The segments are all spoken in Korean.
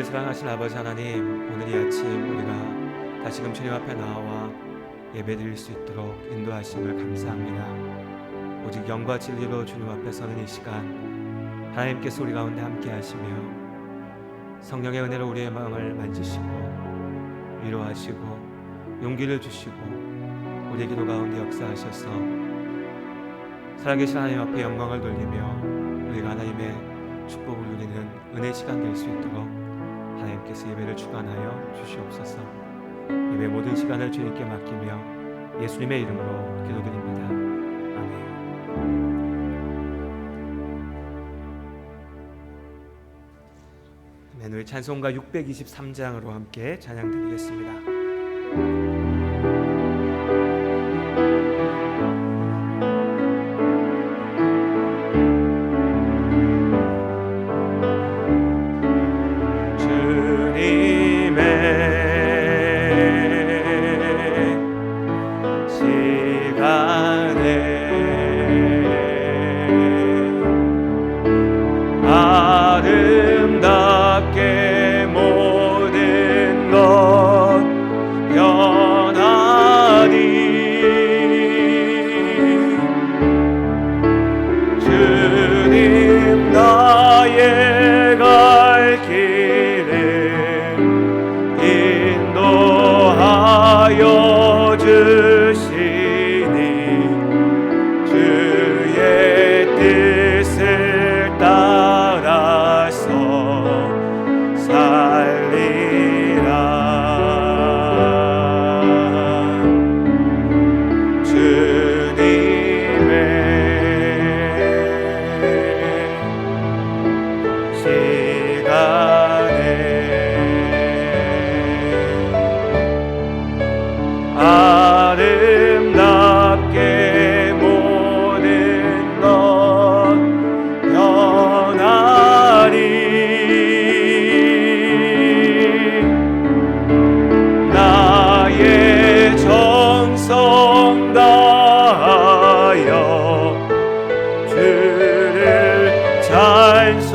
우리를 사랑하신 아버지 하나님, 오늘 이 아침 우리가 다시금 주님 앞에 나와 예배드릴 수 있도록 인도하심을 감사합니다. 오직 영과 진리로 주님 앞에 서는 이 시간, 하나님께서 우리 가운데 함께 하시며 성령의 은혜로 우리의 마음을 만지시고 위로하시고 용기를 주시고 우리의 기도 가운데 역사하셔서 살아계신 하나님 앞에 영광을 돌리며 우리가 하나님의 축복을 누리는 은혜 시간 될 수 있도록 하나님께서 예배를 주관하여 주시옵소서. 예배 모든 시간을 주님께 맡기며 예수님의 이름으로 기도드립니다. 아멘. 우리 찬송가 623장으로 함께 찬양드리겠습니다. 아름답게 모든 것 변하리. 주님 나의 갈 길을 인도하여 주시니 주의 뜻을 따라서 살리라. 주님의 시간에 아름답게 모든 것 변하리. 나의 정성 다하여 주를 찬송하오니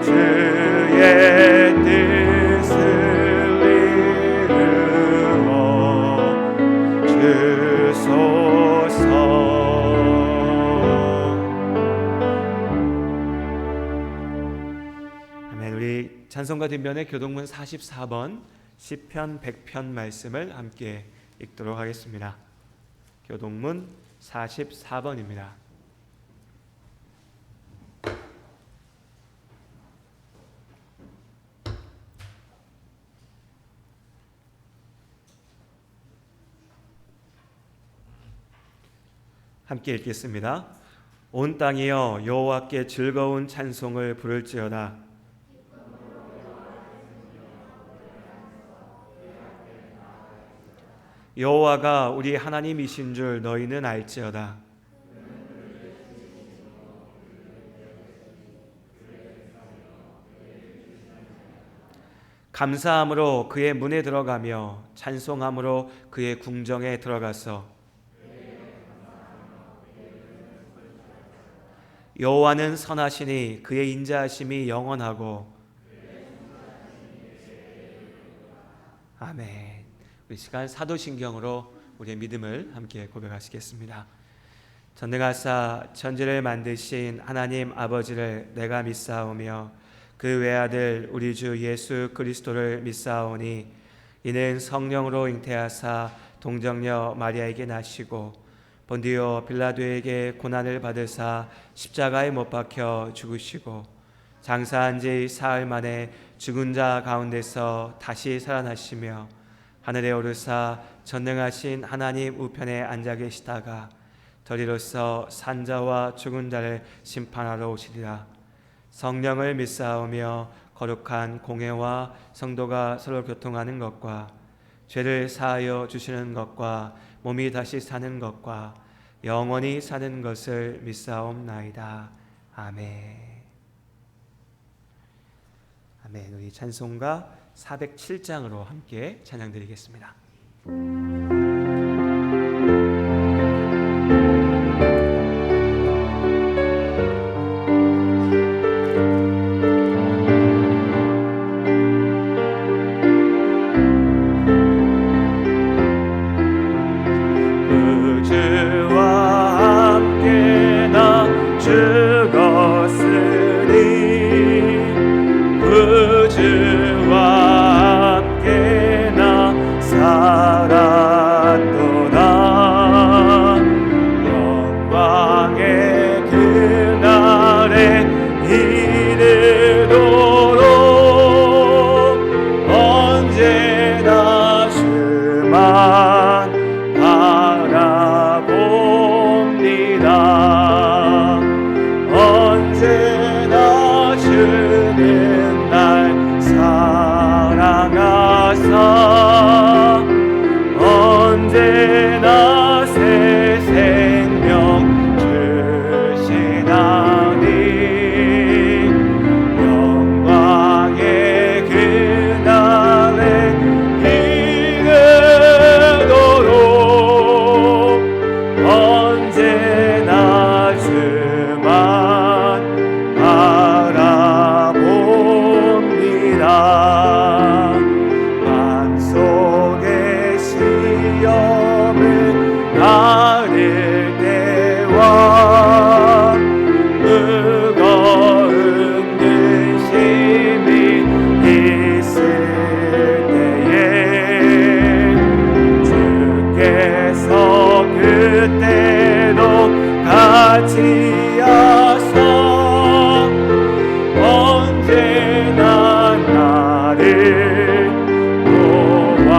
주의 뜻을 이루어 주소서. 아멘. 우리 찬송가 뒷면에 교동문 44번 시편 100편 말씀을 함께 읽도록 하겠습니다. 교동문 44번입니다. 함께 읽겠습니다. 온 땅이여 여호와께 즐거운 찬송을 부를지어다. 여호와가 우리 하나님이신 줄 너희는 알지어다. 감사함으로 그의 문에 들어가며 찬송함으로 그의 궁정에 들어가서 여호와는 선하시니 그의 인자하심이 영원하고. 아멘. 우리 시간 사도신경으로 우리의 믿음을 함께 고백하시겠습니다. 전능하사 천지를 만드신 하나님 아버지를 내가 믿사오며 그 외아들 우리 주 예수 그리스도를 믿사오니 이는 성령으로 잉태하사 동정녀 마리아에게 나시고 본디오 빌라도에게 고난을 받으사 십자가에 못 박혀 죽으시고 장사한 지 사흘 만에 죽은 자 가운데서 다시 살아나시며 하늘에 오르사 전능하신 하나님 우편에 앉아 계시다가 덜이로서 산자와 죽은 자를 심판하러 오시리라. 성령을 믿사오며 거룩한 공회와 성도가 서로 교통하는 것과 죄를 사하여 주시는 것과 몸이 다시 사는 것과 영원히 사는 것을 믿사옵나이다. 아멘. 아멘. 우리 찬송가 407장으로 함께 찬양드리겠습니다. 언제나 주만 바라봅니다. 언제나 주는 날 사랑하사 언제나 새 생명 주시나니 영광의 그날에 이르도록 언제나 주만 바라봅니다. 맘속의 시험을 가릴 때와 무거운 근심이 있을 때에 주께서 그때도 같이 하사 언제나 나를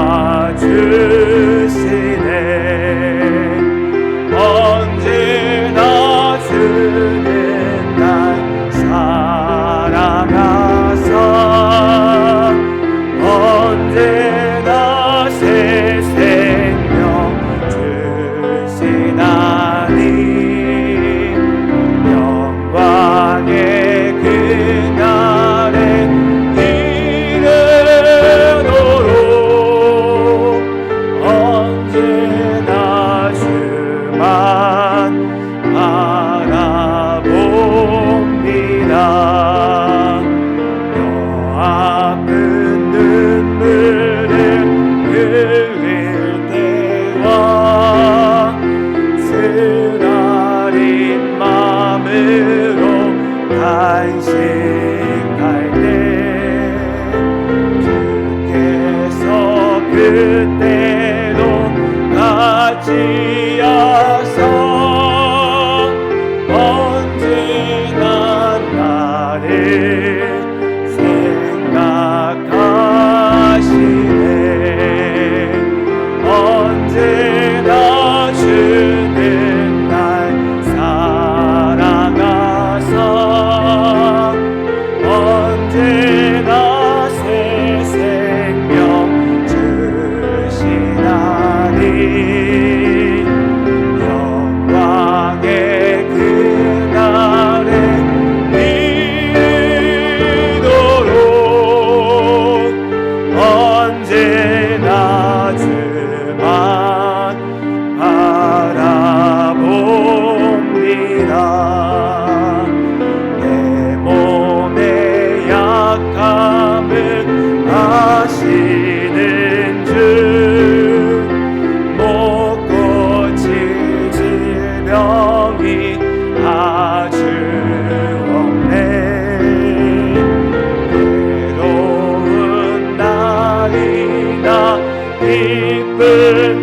도와주시네. 언제나 주는 날 사랑하사 언제나 새 생명 주시나니 영광의 그날에 이르도록 언제나 주만 바라봅니다. 뼈 아픈 눈물을 흘릴 때와 쓰라린 마음으로 간식할 때 주께서 그때도 같이 하사 언제나 나를 생각하시네. 언제나 주는 날 사랑하사 언제나 새 생명 주시나니 영광의 그날에 이르도록 언제나 주만 바라봅니다. 내 몸의 약함을 아시는 주 못 고칠 질병이 아주 없네. 괴로운 날이나 기쁜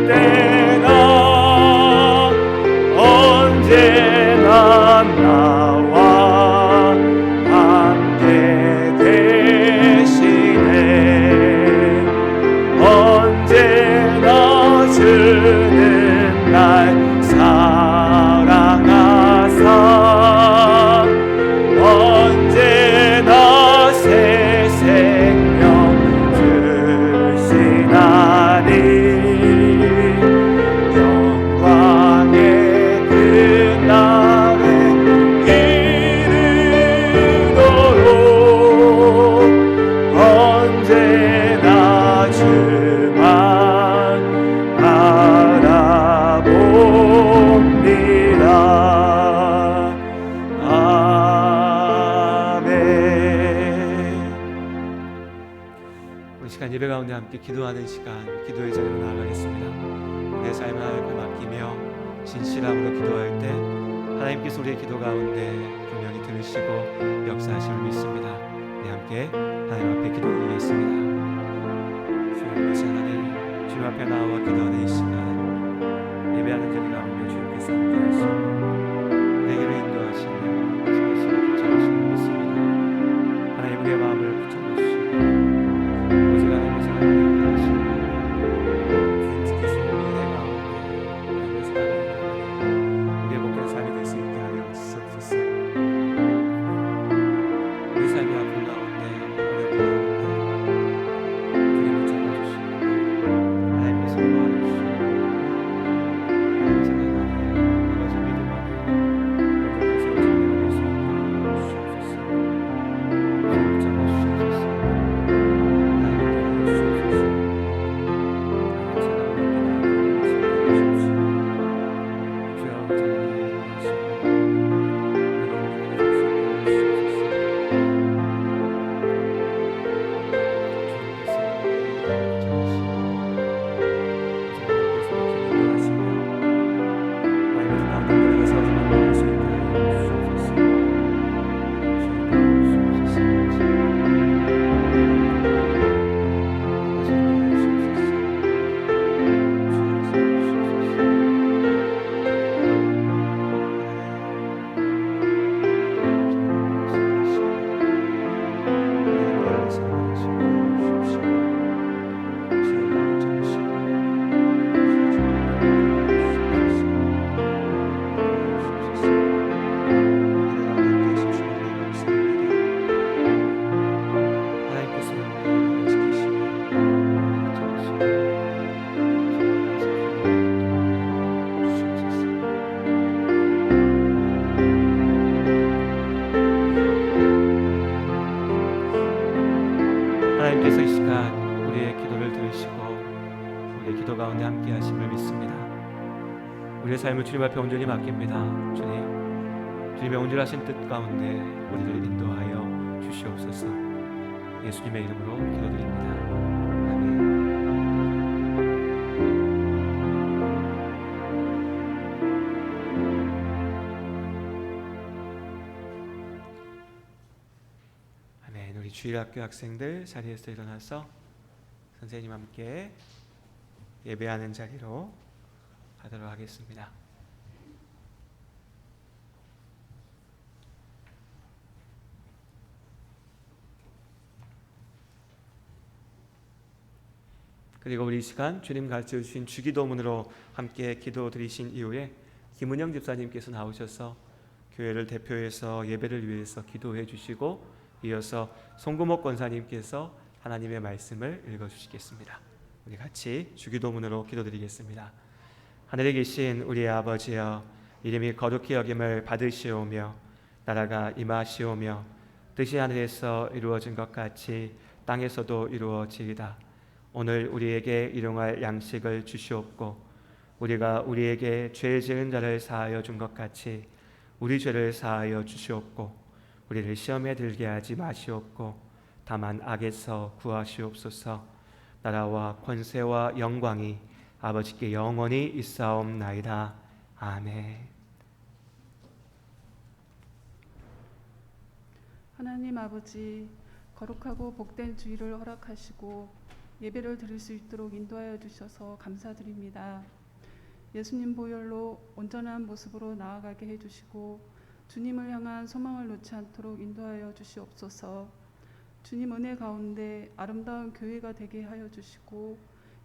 때나 언제나 나와 함께 계시네. 언제나 주는 날 사랑하사 언제나 새 생명 주시나니 영광의 그날에 이르도록 언제나 주만 바라봅니다. 아멘. 우리 시간 예배 가운데 함께 기도하는 시간, 기도의 자리로 나아가겠습니다. 우리의 삶을 하나님께 맡기며 진실함으로 기도할 때 하나님께서 우리의 기도 가운데 분명히 들으시고 역사하심을 믿습니다. 네, 함께 하나님 앞에 기도드리겠습니다. 주여 아버지 하나님, 주님 앞에 나와 기도하는 이 시간 예배하는 자리 가운데 주님께서 함께 하시고 내게로 인도하시며 지키시고 붙잡으심을 믿습니다. 하나님 우리의 마음을 붙잡아주시고 오직 하나님의 사랑을 기도를 들으시고 우리의 기도 가운데 함께 하심을 믿습니다. 우리의 삶을 주님 앞에 온전히 맡깁니다. 주님의 온전하신 뜻 가운데 우리를 인도하여 주시옵소서. 예수님의 이름으로 기도드립니다. 아멘. 아멘. 우리 주일학교 학생들 자리에서 일어나서 선생님 함께 예배하는 자리로 가도록 하겠습니다. 그리고 우리 이 시간 주님 가르쳐 주신 주기도문으로 함께 기도 드리신 이후에 김은영 집사님께서 나오셔서 교회를 대표해서 예배를 위해서 기도해 주시고 이어서 송구목 권사님께서 하나님의 말씀을 읽어 주시겠습니다. 우리 같이 주기도문으로 기도드리겠습니다. 하늘에 계신 우리의 아버지여, 이름이 거룩히 여김을 받으시오며 나라가 임하시오며 뜻이 하늘에서 이루어진 것 같이 땅에서도 이루어지이다. 오늘 우리에게 일용할 양식을 주시옵고 우리가 우리에게 죄 지은 자를 사하여 준 것 같이 우리 죄를 사하여 주시옵고 우리를 시험에 들게 하지 마시옵고 다만 악에서 구하시옵소서. 나라와 권세와 영광이 아버지께 영원히 있사옵나이다. 아멘. 하나님 아버지, 거룩하고 복된 주일을 허락하시고 예배를 드릴 수 있도록 인도하여 주셔서 감사드립니다. 예수님 보혈로 온전한 모습으로 나아가게 해주시고 주님을 향한 소망을 놓지 않도록 인도하여 주시옵소서. 주님 은혜 가운데 아름다운 교회가 되게 하여 주시고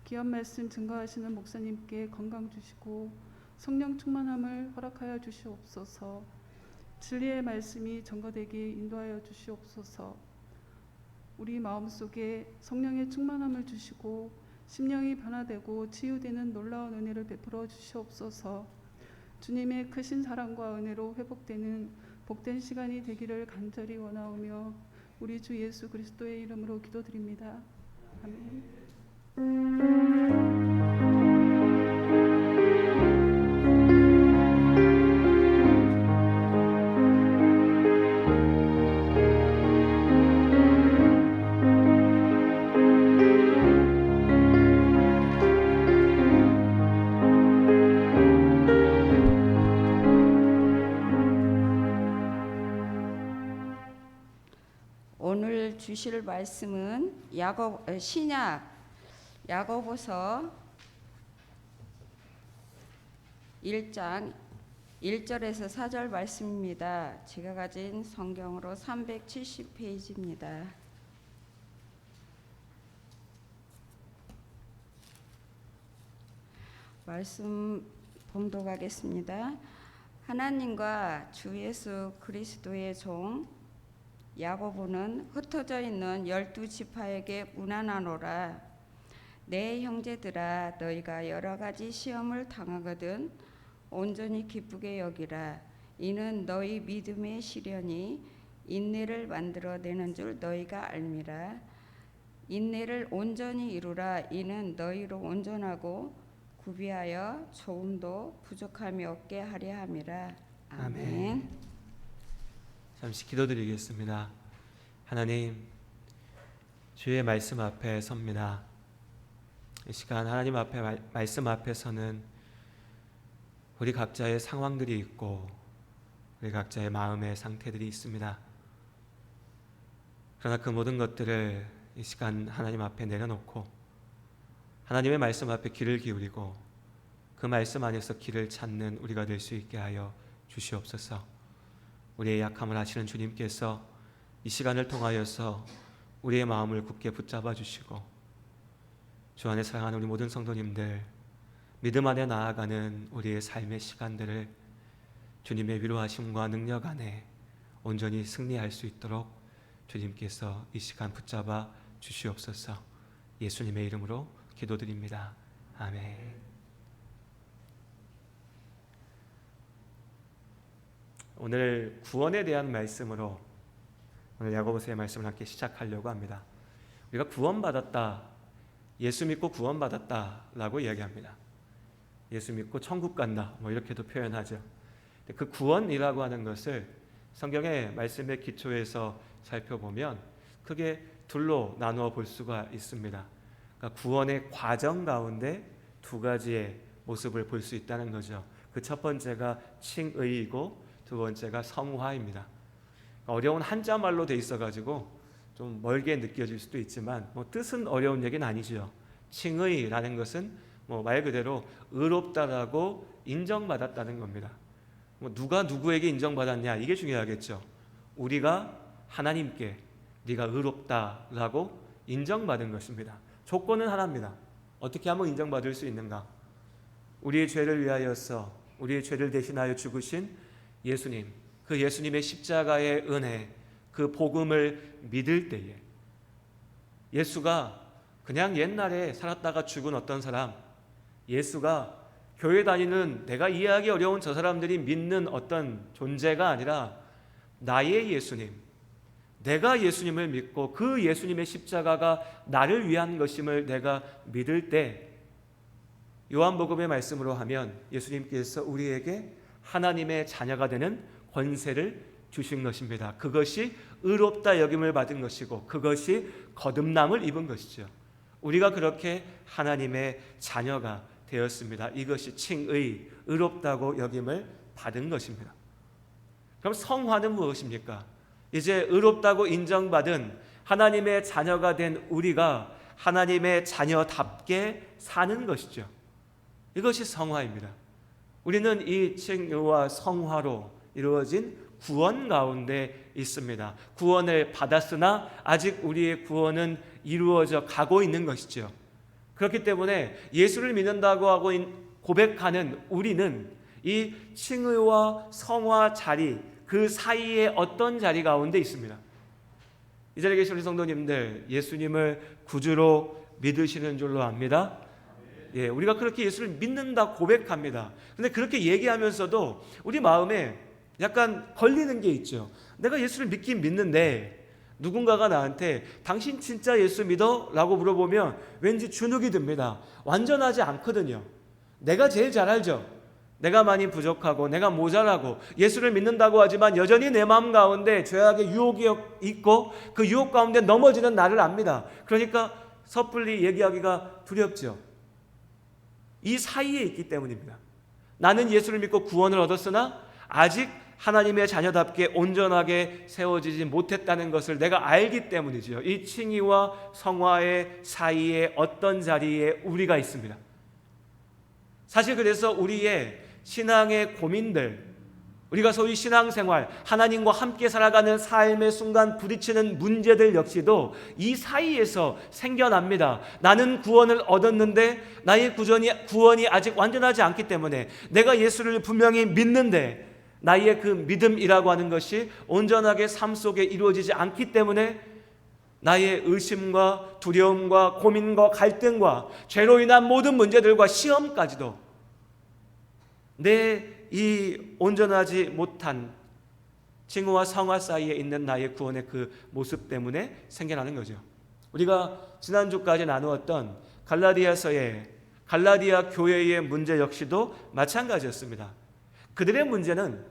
귀한 말씀 증거하시는 목사님께 건강 주시고 성령 충만함을 허락하여 주시옵소서. 진리의 말씀이 전거되게 인도하여 주시옵소서. 우리 마음속에 성령의 충만함을 주시고 심령이 변화되고 치유되는 놀라운 은혜를 베풀어 주시옵소서. 주님의 크신 사랑과 은혜로 회복되는 복된 시간이 되기를 간절히 원하오며 우리 주 예수 그리스도의 이름으로 기도드립니다. 아멘. 오늘 주실 말씀은 신약 야고보서 1장 1절에서 4절 말씀입니다. 제가 가진 성경으로 370페이지입니다. 말씀 봉독하겠습니다. 하나님과 주 예수 그리스도의 종 야고보는 흩어져 있는 12지파에게 문안하노라. 내 형제들아, 너희가 여러 가지 시험을 당하거든 온전히 기쁘게 여기라. 이는 너희 믿음의 시련이 인내를 만들어내는 줄 너희가 알미라. 인내를 온전히 이루라. 이는 너희로 온전하고 구비하여 조금도 부족함이 없게 하려 함이라. 아멘. 잠시 기도드리겠습니다. 하나님, 주의 말씀 앞에 섭니다. 이 시간 하나님 앞에 말씀 앞에서는 우리 각자의 상황들이 있고 우리 각자의 마음의 상태들이 있습니다. 그러나 그 모든 것들을 이 시간 하나님 앞에 내려놓고 하나님의 말씀 앞에 귀를 기울이고 그 말씀 안에서 길을 찾는 우리가 될 수 있게 하여 주시옵소서. 우리의 약함을 아시는 주님께서 이 시간을 통하여서 우리의 마음을 굳게 붙잡아 주시고 주 안에 사랑하는 우리 모든 성도님들 믿음 안에 나아가는 우리의 삶의 시간들을 주님의 위로하심과 능력 안에 온전히 승리할 수 있도록 주님께서 이 시간 붙잡아 주시옵소서. 예수님의 이름으로 기도드립니다. 아멘. 오늘 구원에 대한 말씀으로 오늘 야고보서의 말씀을 함께 시작하려고 합니다. 우리가 구원받았다, 예수 믿고 구원받았다라고 이야기합니다. 예수 믿고 천국 간다 뭐 이렇게도 표현하죠. 그 구원이라고 하는 것을 성경의 말씀의 기초에서 살펴보면 크게 둘로 나누어 볼 수가 있습니다. 그러니까 구원의 과정 가운데 두 가지의 모습을 볼 수 있다는 거죠. 그 첫 번째가 칭의이고 두 번째가 성화입니다. 어려운 한자말로 돼 있어가지고 좀 멀게 느껴질 수도 있지만 뭐 뜻은 어려운 얘기는 아니죠. 칭의라는 것은 뭐 말 그대로 의롭다라고 인정받았다는 겁니다. 뭐 누가 누구에게 인정받았냐 이게 중요하겠죠. 우리가 하나님께 네가 의롭다라고 인정받은 것입니다. 조건은 하나입니다. 어떻게 하면 인정받을 수 있는가? 우리의 죄를 위하여서 우리의 죄를 대신하여 죽으신 예수님, 그 예수님의 십자가의 은혜, 그 복음을 믿을 때에 예수가 그냥 옛날에 살았다가 죽은 어떤 사람, 예수가 교회 다니는 내가 이해하기 어려운 저 사람들이 믿는 어떤 존재가 아니라 나의 예수님, 내가 예수님을 믿고 그 예수님의 십자가가 나를 위한 것임을 내가 믿을 때 요한복음의 말씀으로 하면 예수님께서 우리에게 하나님의 자녀가 되는 권세를 주신 것입니다. 그것이 의롭다 여김을 받은 것이고 그것이 거듭남을 입은 것이죠. 우리가 그렇게 하나님의 자녀가 되었습니다. 이것이 칭의, 의롭다고 여김을 받은 것입니다. 그럼 성화는 무엇입니까? 이제 의롭다고 인정받은 하나님의 자녀가 된 우리가 하나님의 자녀답게 사는 것이죠. 이것이 성화입니다. 우리는 이 칭의와 성화로 이루어진 구원 가운데 있습니다. 구원을 받았으나 아직 우리의 구원은 이루어져 가고 있는 것이죠. 그렇기 때문에 예수를 믿는다고 하고 고백하는 우리는 이 칭의와 성화 자리, 그 사이에 어떤 자리 가운데 있습니다. 이 자리에 계신 우리 성도님들, 예수님을 구주로 믿으시는 줄로 압니다. 예, 우리가 그렇게 예수를 믿는다 고백합니다. 근데 그렇게 얘기하면서도 우리 마음에 약간 걸리는 게 있죠. 내가 예수를 믿긴 믿는데 누군가가 나한테 당신 진짜 예수 믿어? 라고 물어보면 왠지 주눅이 듭니다. 완전하지 않거든요. 내가 제일 잘 알죠. 내가 많이 부족하고 내가 모자라고 예수를 믿는다고 하지만 여전히 내 마음 가운데 죄악의 유혹이 있고 그 유혹 가운데 넘어지는 나를 압니다. 그러니까 섣불리 얘기하기가 두렵죠. 이 사이에 있기 때문입니다. 나는 예수를 믿고 구원을 얻었으나 아직 하나님의 자녀답게 온전하게 세워지지 못했다는 것을 내가 알기 때문이죠. 이 칭의와 성화의 사이에 어떤 자리에 우리가 있습니다. 사실 그래서 우리의 신앙의 고민들, 우리가 소위 신앙생활, 하나님과 함께 살아가는 삶의 순간 부딪히는 문제들 역시도 이 사이에서 생겨납니다. 나는 구원을 얻었는데 나의 구원이 아직 완전하지 않기 때문에 내가 예수를 분명히 믿는데 나의 그 믿음이라고 하는 것이 온전하게 삶 속에 이루어지지 않기 때문에 나의 의심과 두려움과 고민과 갈등과 죄로 인한 모든 문제들과 시험까지도 내 이 온전하지 못한 칭의와 성화 사이에 있는 나의 구원의 그 모습 때문에 생겨나는 거죠. 우리가 지난주까지 나누었던 갈라디아서의 갈라디아 교회의 문제 역시도 마찬가지였습니다. 그들의 문제는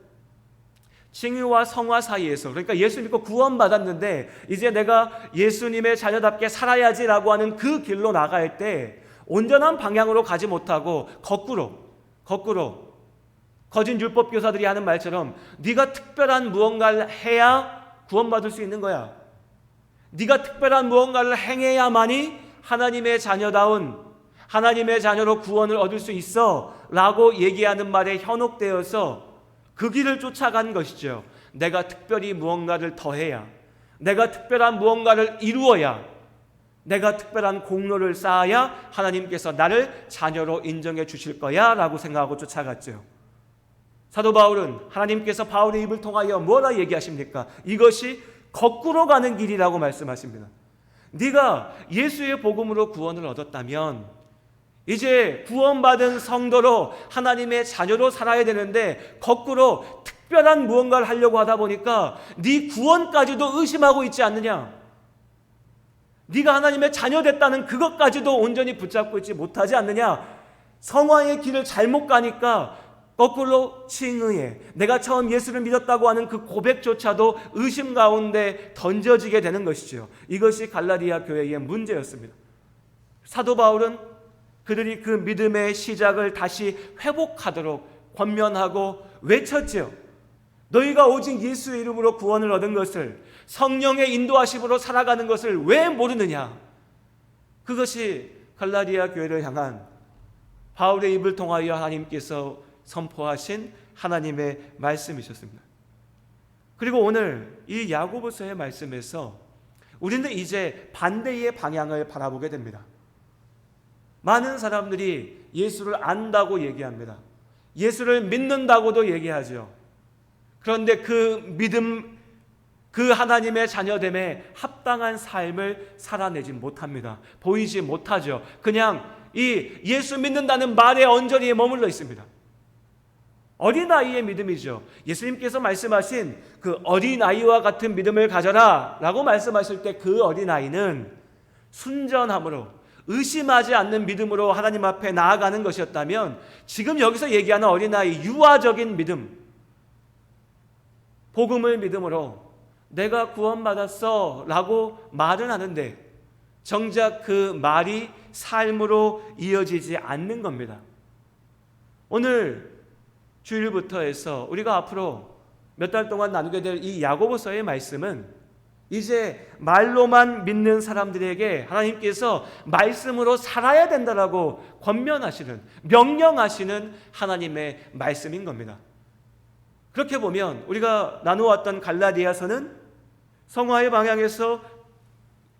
칭의와 성화 사이에서, 그러니까 예수 믿고 구원받았는데 이제 내가 예수님의 자녀답게 살아야지라고 하는 그 길로 나갈 때 온전한 방향으로 가지 못하고 거꾸로 거짓 율법 교사들이 하는 말처럼 네가 특별한 무언가를 해야 구원받을 수 있는 거야. 네가 특별한 무언가를 행해야만이 하나님의 자녀다운 하나님의 자녀로 구원을 얻을 수 있어 라고 얘기하는 말에 현혹되어서 그 길을 쫓아간 것이죠. 내가 특별히 무언가를 더해야, 내가 특별한 무언가를 이루어야, 내가 특별한 공로를 쌓아야 하나님께서 나를 자녀로 인정해 주실 거야 라고 생각하고 쫓아갔죠. 사도 바울은 하나님께서 바울의 입을 통하여 뭐라 얘기하십니까? 이것이 거꾸로 가는 길이라고 말씀하십니다. 네가 예수의 복음으로 구원을 얻었다면 이제 구원받은 성도로 하나님의 자녀로 살아야 되는데 거꾸로 특별한 무언가를 하려고 하다 보니까 네 구원까지도 의심하고 있지 않느냐? 네가 하나님의 자녀 됐다는 그것까지도 온전히 붙잡고 있지 못하지 않느냐? 성화의 길을 잘못 가니까 거꾸로 칭의해. 내가 처음 예수를 믿었다고 하는 그 고백조차도 의심 가운데 던져지게 되는 것이죠. 이것이 갈라디아 교회의 문제였습니다. 사도 바울은 그들이 그 믿음의 시작을 다시 회복하도록 권면하고 외쳤지요. 너희가 오직 예수의 이름으로 구원을 얻은 것을, 성령의 인도하심으로 살아가는 것을 왜 모르느냐? 그것이 갈라디아 교회를 향한 바울의 입을 통하여 하나님께서 선포하신 하나님의 말씀이셨습니다. 그리고 오늘 이 야고보서의 말씀에서 우리는 이제 반대의 방향을 바라보게 됩니다. 많은 사람들이 예수를 안다고 얘기합니다. 예수를 믿는다고도 얘기하죠. 그런데 그 믿음, 그 하나님의 자녀됨에 합당한 삶을 살아내지 못합니다. 보이지 못하죠. 그냥 이 예수 믿는다는 말의 언저리에 머물러 있습니다. 어린아이의 믿음이죠. 예수님께서 말씀하신 그 어린아이와 같은 믿음을 가져라 라고 말씀하실 때 그 어린아이는 순전함으로, 의심하지 않는 믿음으로 하나님 앞에 나아가는 것이었다면, 지금 여기서 얘기하는 어린아이, 유아적인 믿음, 복음을 믿음으로 내가 구원받았어 라고 말은 하는데 정작 그 말이 삶으로 이어지지 않는 겁니다. 오늘 주일부터 해서 우리가 앞으로 몇 달 동안 나누게 될 이 야고보서의 말씀은 이제 말로만 믿는 사람들에게 하나님께서 말씀으로 살아야 된다라고 권면하시는, 명령하시는 하나님의 말씀인 겁니다. 그렇게 보면 우리가 나누었던 갈라디아서는 성화의 방향에서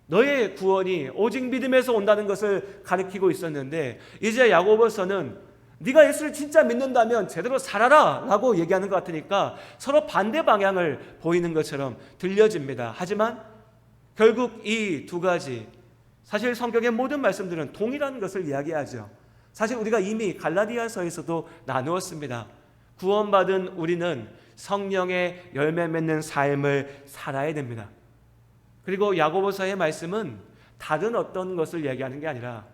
너의 구원이 오직 믿음에서 온다는 것을 가리키고 있었는데, 이제 야고보서는 네가 예수를 진짜 믿는다면 제대로 살아라 라고 얘기하는 것 같으니까 서로 반대 방향을 보이는 것처럼 들려집니다. 하지만 결국 이 두 가지, 사실 성경의 모든 말씀들은 동일한 것을 이야기하죠. 사실 우리가 이미 갈라디아서에서도 나누었습니다. 구원받은 우리는 성령의 열매 맺는 삶을 살아야 됩니다. 그리고 야고보서의 말씀은 다른 어떤 것을 이야기하는 게 아니라,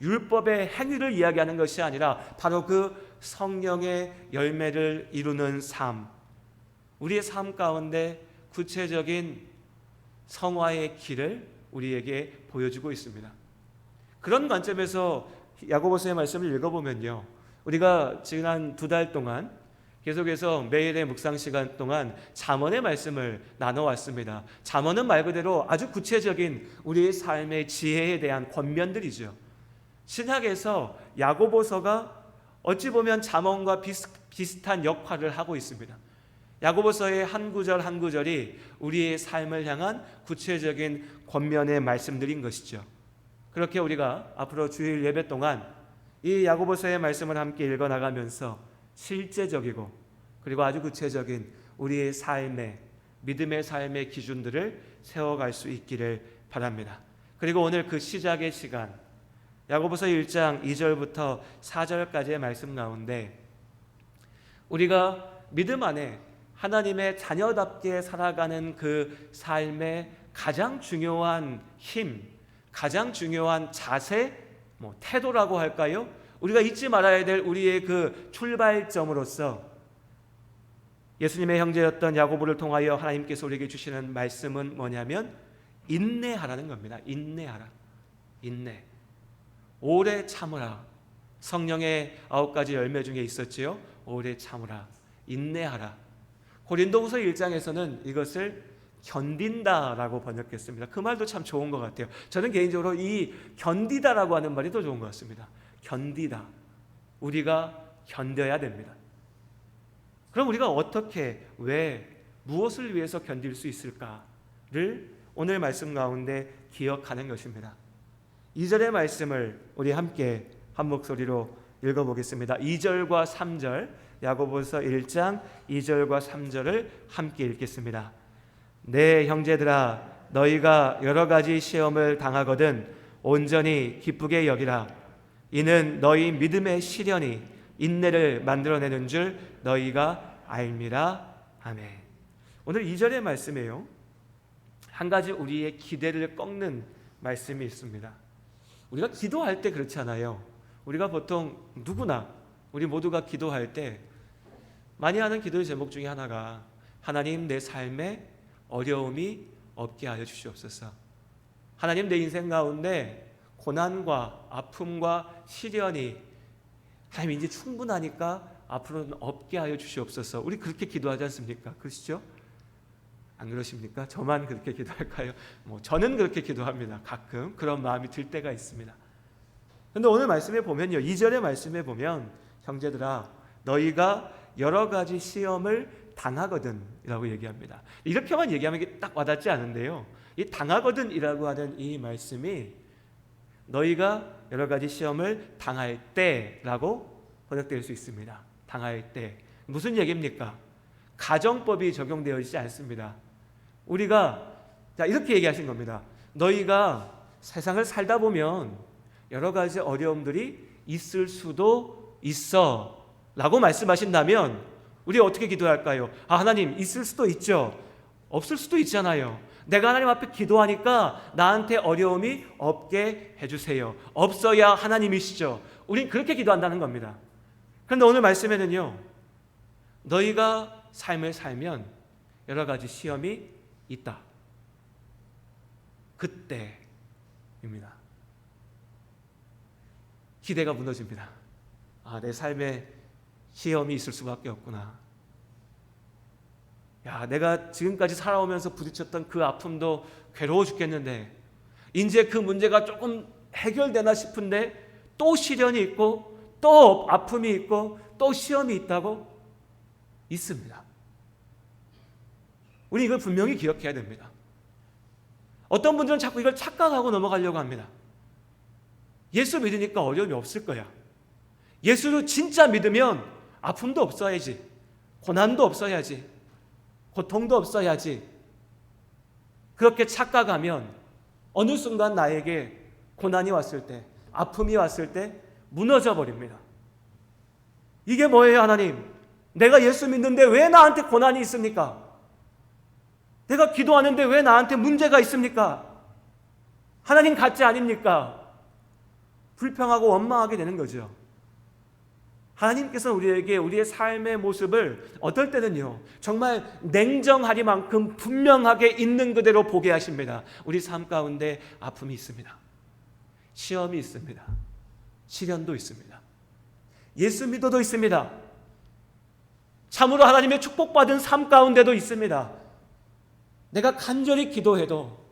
율법의 행위를 이야기하는 것이 아니라 바로 그 성령의 열매를 이루는 삶, 우리의 삶 가운데 구체적인 성화의 길을 우리에게 보여주고 있습니다. 그런 관점에서 야고보서의 말씀을 읽어보면요, 우리가 지난 2달 동안 계속해서 매일의 묵상 시간 동안 잠언의 말씀을 나눠왔습니다. 잠언은 말 그대로 아주 구체적인 우리의 삶의 지혜에 대한 권면들이죠. 신약에서 야고보서가 어찌 보면 잠언과 비슷한 역할을 하고 있습니다. 야고보서의 한 구절 한 구절이 우리의 삶을 향한 구체적인 권면의 말씀들인 것이죠. 그렇게 우리가 앞으로 주일 예배 동안 이 야고보서의 말씀을 함께 읽어나가면서 실제적이고 그리고 아주 구체적인 우리의 삶의, 믿음의 삶의 기준들을 세워갈 수 있기를 바랍니다. 그리고 오늘 그 시작의 시간, 야고보서 1장 2절부터 4절까지의 말씀 가운데 우리가 믿음 안에 하나님의 자녀답게 살아가는 그 삶의 가장 중요한 힘, 가장 중요한 자세, 태도라고 할까요? 우리가 잊지 말아야 될 우리의 그 출발점으로서 예수님의 형제였던 야고보를 통하여 하나님께서 우리에게 주시는 말씀은 뭐냐면 인내하라는 겁니다. 인내하라. 인내. 오래 참으라. 성령의 9가지 열매 중에 있었지요. 오래 참으라. 인내하라. 고린도후서 1장에서는 이것을 견딘다라고 번역했습니다. 그 말도 참 좋은 것 같아요. 저는 개인적으로 이 견디다라고 하는 말이 더 좋은 것 같습니다. 견디다. 우리가 견뎌야 됩니다. 그럼 우리가 어떻게, 왜, 무엇을 위해서 견딜 수 있을까를 오늘 말씀 가운데 기억하는 것입니다. 2절의 말씀을 우리 함께 한 목소리로 읽어보겠습니다. 2절과 3절, 야고보서 1장 2절과 3절을 함께 읽겠습니다. 내 형제들아, 너희가 여러 가지 시험을 당하거든 온전히 기쁘게 여기라. 이는 너희 믿음의 시련이 인내를 만들어내는 줄 너희가 알미라. 아멘. 오늘 2절의 말씀이에요. 한 가지 우리의 기대를 꺾는 말씀이 있습니다. 우리가 기도할 때 그렇지 않아요? 우리가 보통 누구나 우리 모두가 기도할 때 많이 하는 기도의 제목 중에 하나가 하나님 내 삶에 어려움이 없게 하여 주시옵소서. 하나님 내 인생 가운데 고난과 아픔과 시련이 하나님 이제 충분하니까 앞으로는 없게 하여 주시옵소서. 우리 그렇게 기도하지 않습니까? 그러시죠? 안 그러십니까? 저만 그렇게 기도할까요? 저는 그렇게 기도합니다. 가끔 그런 마음이 들 때가 있습니다. 그런데 오늘 말씀에 보면요, 2절의 말씀에 보면 형제들아 너희가 여러 가지 시험을 당하거든 이라고 얘기합니다. 이렇게만 얘기하면 이게 딱 와닿지 않은데요, 이 당하거든 이라고 하는 이 말씀이 너희가 여러 가지 시험을 당할 때라고 번역될 수 있습니다. 당할 때 무슨 얘기입니까? 가정법이 적용되어 있지 않습니다. 우리가 이렇게 얘기하신 겁니다. 너희가 세상을 살다 보면 여러 가지 어려움들이 있을 수도 있어 라고 말씀하신다면 우리 어떻게 기도할까요? 하나님 있을 수도 있죠. 없을 수도 있잖아요. 내가 하나님 앞에 기도하니까 나한테 어려움이 없게 해주세요. 없어야 하나님이시죠. 우린 그렇게 기도한다는 겁니다. 그런데 오늘 말씀에는요, 너희가 삶을 살면 여러 가지 시험이 있다. 그때입니다. 기대가 무너집니다. 내 삶에 시험이 있을 수밖에 없구나. 내가 지금까지 살아오면서 부딪혔던 그 아픔도 괴로워 죽겠는데 이제 그 문제가 조금 해결되나 싶은데 또 시련이 있고 또 아픔이 있고 또 시험이 있다고? 있습니다. 우리 이걸 분명히 기억해야 됩니다. 어떤 분들은 자꾸 이걸 착각하고 넘어가려고 합니다. 예수 믿으니까 어려움이 없을 거야. 예수를 진짜 믿으면 아픔도 없어야지, 고난도 없어야지, 고통도 없어야지. 그렇게 착각하면 어느 순간 나에게 고난이 왔을 때, 아픔이 왔을 때 무너져 버립니다. 이게 뭐예요, 하나님? 내가 예수 믿는데 왜 나한테 고난이 있습니까? 내가 기도하는데 왜 나한테 문제가 있습니까? 하나님 가짜 아닙니까? 불평하고 원망하게 되는 거죠. 하나님께서는 우리에게 우리의 삶의 모습을 어떨 때는요, 정말 냉정하리만큼 분명하게 있는 그대로 보게 하십니다. 우리 삶 가운데 아픔이 있습니다. 시험이 있습니다. 시련도 있습니다. 예수 믿어도 있습니다. 참으로 하나님의 축복받은 삶 가운데도 있습니다. 내가 간절히 기도해도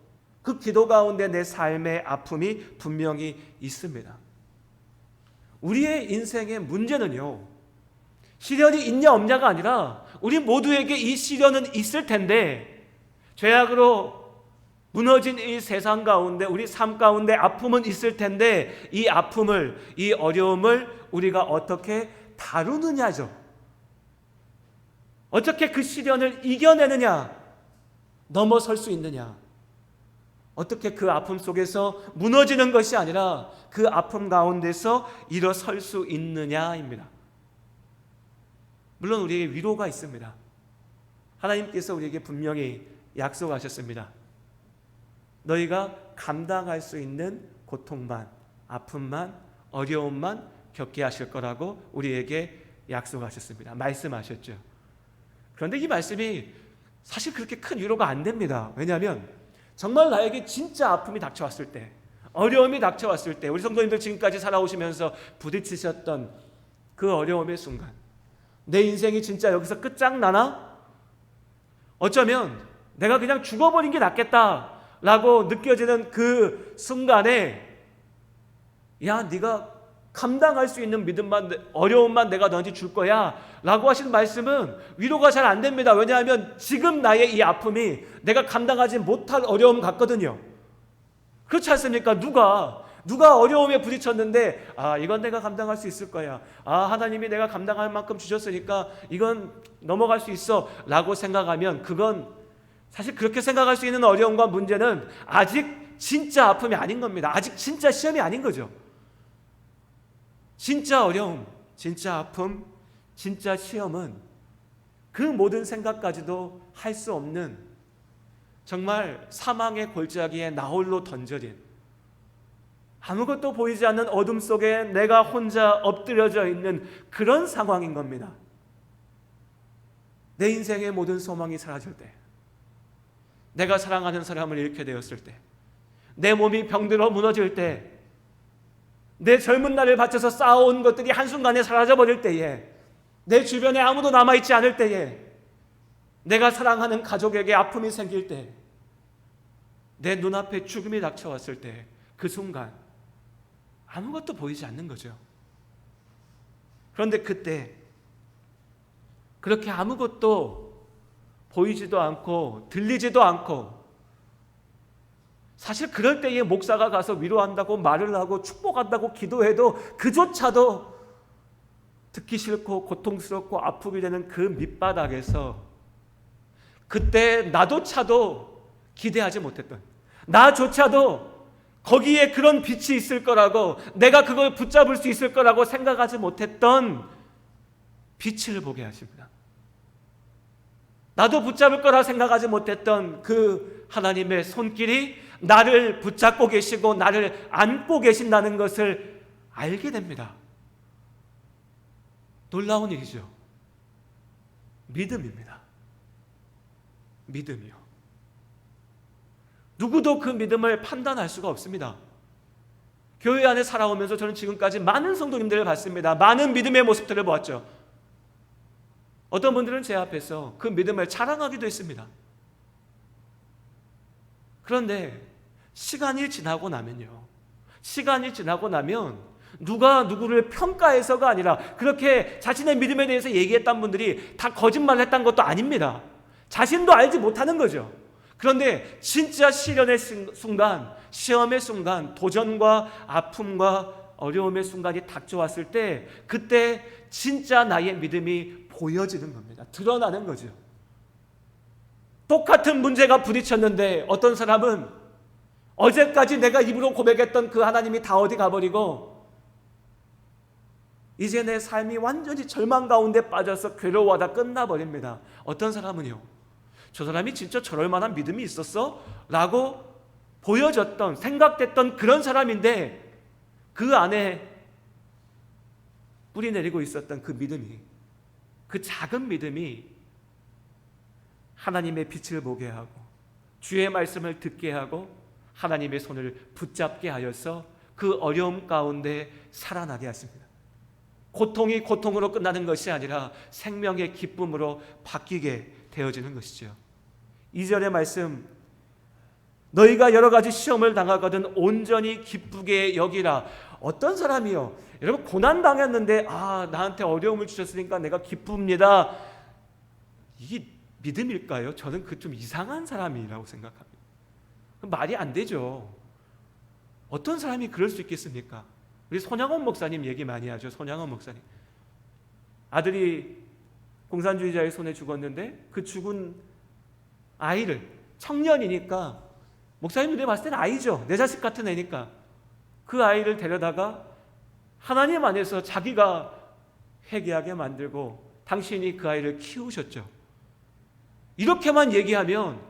그 기도 가운데 내 삶의 아픔이 분명히 있습니다. 우리의 인생의 문제는요, 시련이 있냐 없냐가 아니라 우리 모두에게 이 시련은 있을 텐데 죄악으로 무너진 이 세상 가운데 우리 삶 가운데 아픔은 있을 텐데 이 아픔을, 이 어려움을 우리가 어떻게 다루느냐죠. 어떻게 그 시련을 이겨내느냐, 넘어설 수 있느냐, 어떻게 그 아픔 속에서 무너지는 것이 아니라 그 아픔 가운데서 일어설 수 있느냐입니다. 물론 우리에게 위로가 있습니다. 하나님께서 우리에게 분명히 약속하셨습니다. 너희가 감당할 수 있는 고통만, 아픔만, 어려움만 겪게 하실 거라고 우리에게 약속하셨습니다. 말씀하셨죠. 그런데 이 말씀이 사실 그렇게 큰 위로가 안 됩니다. 왜냐하면 정말 나에게 진짜 아픔이 닥쳐왔을 때, 어려움이 닥쳐왔을 때, 우리 성도님들 지금까지 살아오시면서 부딪히셨던 그 어려움의 순간, 내 인생이 진짜 여기서 끝장나나? 어쩌면 내가 그냥 죽어버린 게 낫겠다라고 느껴지는 그 순간에 네가 감당할 수 있는 믿음만, 어려움만 내가 너한테 줄 거야 라고 하신 말씀은 위로가 잘 안 됩니다. 왜냐하면 지금 나의 이 아픔이 내가 감당하지 못할 어려움 같거든요. 그렇지 않습니까? 누가 어려움에 부딪혔는데 이건 내가 감당할 수 있을 거야, 하나님이 내가 감당할 만큼 주셨으니까 이건 넘어갈 수 있어 라고 생각하면 그건 사실 그렇게 생각할 수 있는 어려움과 문제는 아직 진짜 아픔이 아닌 겁니다. 아직 진짜 시험이 아닌 거죠. 진짜 어려움, 진짜 아픔, 진짜 시험은 그 모든 생각까지도 할 수 없는 정말 사망의 골짜기에 나홀로 던져진 아무것도 보이지 않는 어둠 속에 내가 혼자 엎드려져 있는 그런 상황인 겁니다. 내 인생의 모든 소망이 사라질 때, 내가 사랑하는 사람을 잃게 되었을 때, 내 몸이 병들어 무너질 때, 내 젊은 날을 바쳐서 쌓아온 것들이 한순간에 사라져버릴 때에, 내 주변에 아무도 남아있지 않을 때에, 내가 사랑하는 가족에게 아픔이 생길 때, 내 눈앞에 죽음이 닥쳐왔을 때, 그 순간 아무것도 보이지 않는 거죠. 그런데 그때 그렇게 아무것도 보이지도 않고 들리지도 않고, 사실 그럴 때에 목사가 가서 위로한다고 말을 하고 축복한다고 기도해도 그조차도 듣기 싫고 고통스럽고 아프게 되는 그 밑바닥에서, 그때 나조차도 기대하지 못했던, 나조차도 거기에 그런 빛이 있을 거라고, 내가 그걸 붙잡을 수 있을 거라고 생각하지 못했던 빛을 보게 하십니다. 나도 붙잡을 거라 생각하지 못했던 그 하나님의 손길이 나를 붙잡고 계시고 나를 안고 계신다는 것을 알게 됩니다. 놀라운 일이죠. 믿음입니다. 믿음이요. 누구도 그 믿음을 판단할 수가 없습니다. 교회 안에 살아오면서 저는 지금까지 많은 성도님들을 봤습니다. 많은 믿음의 모습들을 보았죠. 어떤 분들은 제 앞에서 그 믿음을 자랑하기도 했습니다. 그런데 시간이 지나고 나면요, 시간이 지나고 나면 누가 누구를 평가해서가 아니라, 그렇게 자신의 믿음에 대해서 얘기했던 분들이 다 거짓말을 했던 것도 아닙니다. 자신도 알지 못하는 거죠. 그런데 진짜 시련의 순간, 시험의 순간, 도전과 아픔과 어려움의 순간이 닥쳐왔을 때, 그때 진짜 나의 믿음이 보여지는 겁니다. 드러나는 거죠. 똑같은 문제가 부딪혔는데 어떤 사람은 어제까지 내가 입으로 고백했던 그 하나님이 다 어디 가버리고 이제 내 삶이 완전히 절망 가운데 빠져서 괴로워하다 끝나버립니다. 어떤 사람은요, 저 사람이 진짜 저럴 만한 믿음이 있었어? 라고 보여졌던, 생각됐던 그런 사람인데, 그 안에 뿌리 내리고 있었던 그 믿음이, 그 작은 믿음이 하나님의 빛을 보게 하고 주의 말씀을 듣게 하고 하나님의 손을 붙잡게 하여서 그 어려움 가운데 살아나게 하십니다. 고통이 고통으로 끝나는 것이 아니라 생명의 기쁨으로 바뀌게 되어지는 것이죠. 2절의 말씀, 너희가 여러 가지 시험을 당하거든 온전히 기쁘게 여기라. 어떤 사람이요, 여러분 고난 당했는데 나한테 어려움을 주셨으니까 내가 기쁩니다, 이게 믿음일까요? 저는 그 좀 이상한 사람이라고 생각합니다. 말이 안 되죠. 어떤 사람이 그럴 수 있겠습니까? 우리 손양원 목사님 얘기 많이 하죠. 손양원 목사님, 아들이 공산주의자의 손에 죽었는데 그 죽은 아이를, 청년이니까 목사님 눈에 봤을 때는 아이죠. 내 자식 같은 애니까 그 아이를 데려다가 하나님 안에서 자기가 회개하게 만들고 당신이 그 아이를 키우셨죠. 이렇게만 얘기하면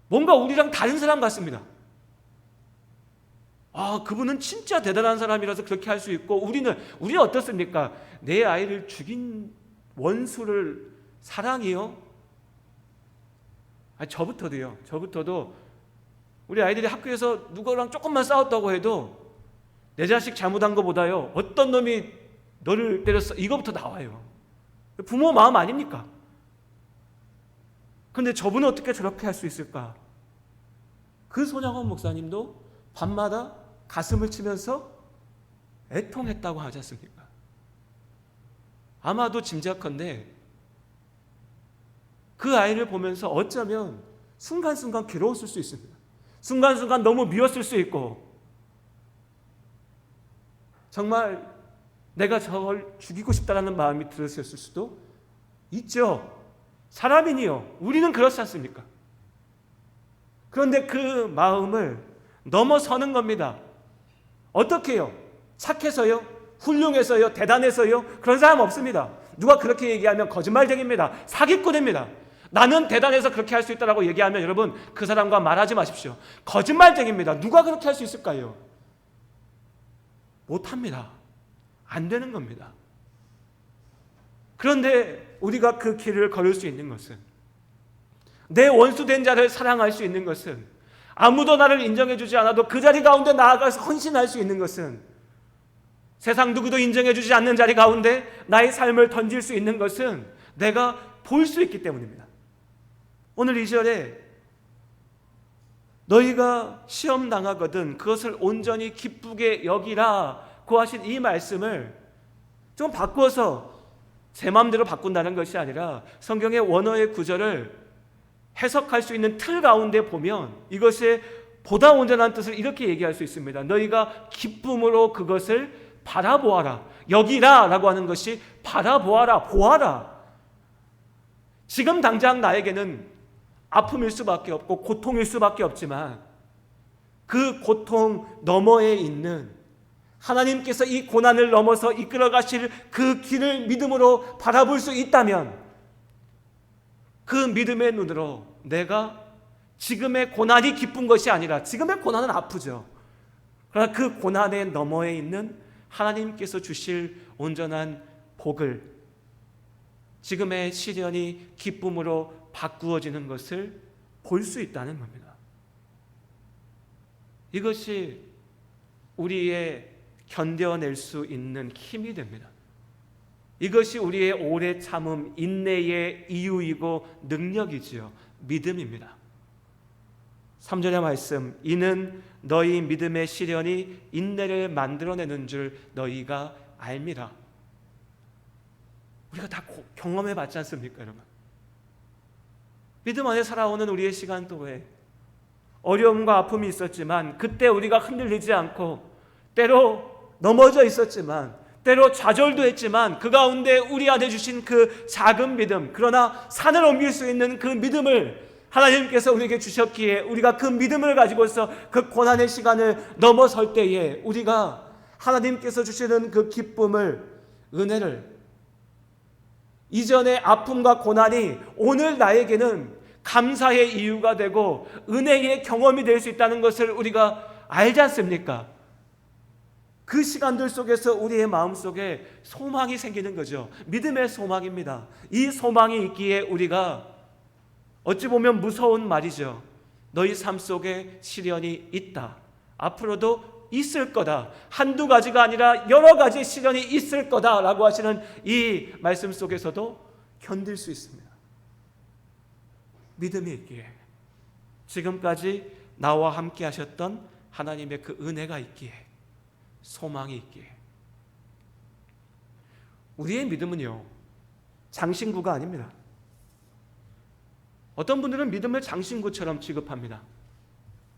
뭔가 우리랑 다른 사람 같습니다. 그분은 진짜 대단한 사람이라서 그렇게 할 수 있고, 우리는 어떻습니까? 내 아이를 죽인 원수를 사랑해요? 저부터도 우리 아이들이 학교에서 누구랑 조금만 싸웠다고 해도 내 자식 잘못한 것보다요, 어떤 놈이 너를 때렸어, 이거부터 나와요. 부모 마음 아닙니까? 그런데 저분은 어떻게 저렇게 할 수 있을까? 그 손양원 목사님도 밤마다 가슴을 치면서 애통했다고 하지 않습니까? 아마도 짐작컨대 그 아이를 보면서 어쩌면 순간순간 괴로웠을 수 있습니다. 순간순간 너무 미웠을 수 있고, 정말 내가 저걸 죽이고 싶다는 마음이 들었을 수도 있죠. 사람이니요, 우리는 그렇지 않습니까? 그런데 그 마음을 넘어서는 겁니다. 어떻게 해요? 착해서요? 훌륭해서요? 대단해서요? 그런 사람 없습니다. 누가 그렇게 얘기하면 거짓말쟁이입니다. 사기꾼입니다. 나는 대단해서 그렇게 할 수 있다고 얘기하면 여러분 그 사람과 말하지 마십시오. 거짓말쟁이입니다. 누가 그렇게 할 수 있을까요? 못합니다. 안 되는 겁니다. 그런데 우리가 그 길을 걸을 수 있는 것은, 내 원수된 자를 사랑할 수 있는 것은, 아무도 나를 인정해주지 않아도 그 자리 가운데 나아가서 헌신할 수 있는 것은, 세상 누구도 인정해주지 않는 자리 가운데 나의 삶을 던질 수 있는 것은 내가 볼 수 있기 때문입니다. 오늘 2절에 너희가 시험 당하거든 그것을 온전히 기쁘게 여기라고 하신 이 말씀을 좀 바꿔서 제 마음대로 바꾼다는 것이 아니라 성경의 원어의 구절을 해석할 수 있는 틀 가운데 보면 이것의 보다 온전한 뜻을 이렇게 얘기할 수 있습니다. 너희가 기쁨으로 그것을 바라보아라. 여기라 라고 하는 것이 바라보아라, 보아라. 지금 당장 나에게는 아픔일 수밖에 없고 고통일 수밖에 없지만 그 고통 너머에 있는 하나님께서 이 고난을 넘어서 이끌어 가실 그 길을 믿음으로 바라볼 수 있다면 그 믿음의 눈으로 내가 지금의 고난이 기쁜 것이 아니라, 지금의 고난은 아프죠. 그러나 그 고난의 너머에 있는 하나님께서 주실 온전한 복을, 지금의 시련이 기쁨으로 바꾸어지는 것을 볼 수 있다는 겁니다. 이것이 우리의 견뎌낼 수 있는 힘이 됩니다. 이것이 우리의 오래 참음, 인내의 이유이고 능력이지요. 믿음입니다. 3절의 말씀, 이는 너희 믿음의 시련이 인내를 만들어내는 줄 너희가 알미라. 우리가 다 경험해 봤지 않습니까, 여러분? 믿음 안에 살아오는 우리의 시간도에 어려움과 아픔이 있었지만 그때 우리가 흔들리지 않고 때로 넘어져 있었지만 때로 좌절도 했지만 그 가운데 우리 안에 주신 그 작은 믿음, 그러나 산을 옮길 수 있는 그 믿음을 하나님께서 우리에게 주셨기에 우리가 그 믿음을 가지고서 그 고난의 시간을 넘어설 때에 우리가 하나님께서 주시는 그 기쁨을, 은혜를, 이전의 아픔과 고난이 오늘 나에게는 감사의 이유가 되고 은혜의 경험이 될 수 있다는 것을 우리가 알지 않습니까? 그 시간들 속에서 우리의 마음속에 소망이 생기는 거죠. 믿음의 소망입니다. 이 소망이 있기에 우리가 어찌 보면 무서운 말이죠. 너희 삶 속에 시련이 있다. 앞으로도 있을 거다. 한두 가지가 아니라 여러 가지 시련이 있을 거다라고 하시는 이 말씀 속에서도 견딜 수 있습니다. 믿음이 있기에, 지금까지 나와 함께 하셨던 하나님의 그 은혜가 있기에, 소망이 있기에. 우리의 믿음은요, 장신구가 아닙니다. 어떤 분들은 믿음을 장신구처럼 취급합니다.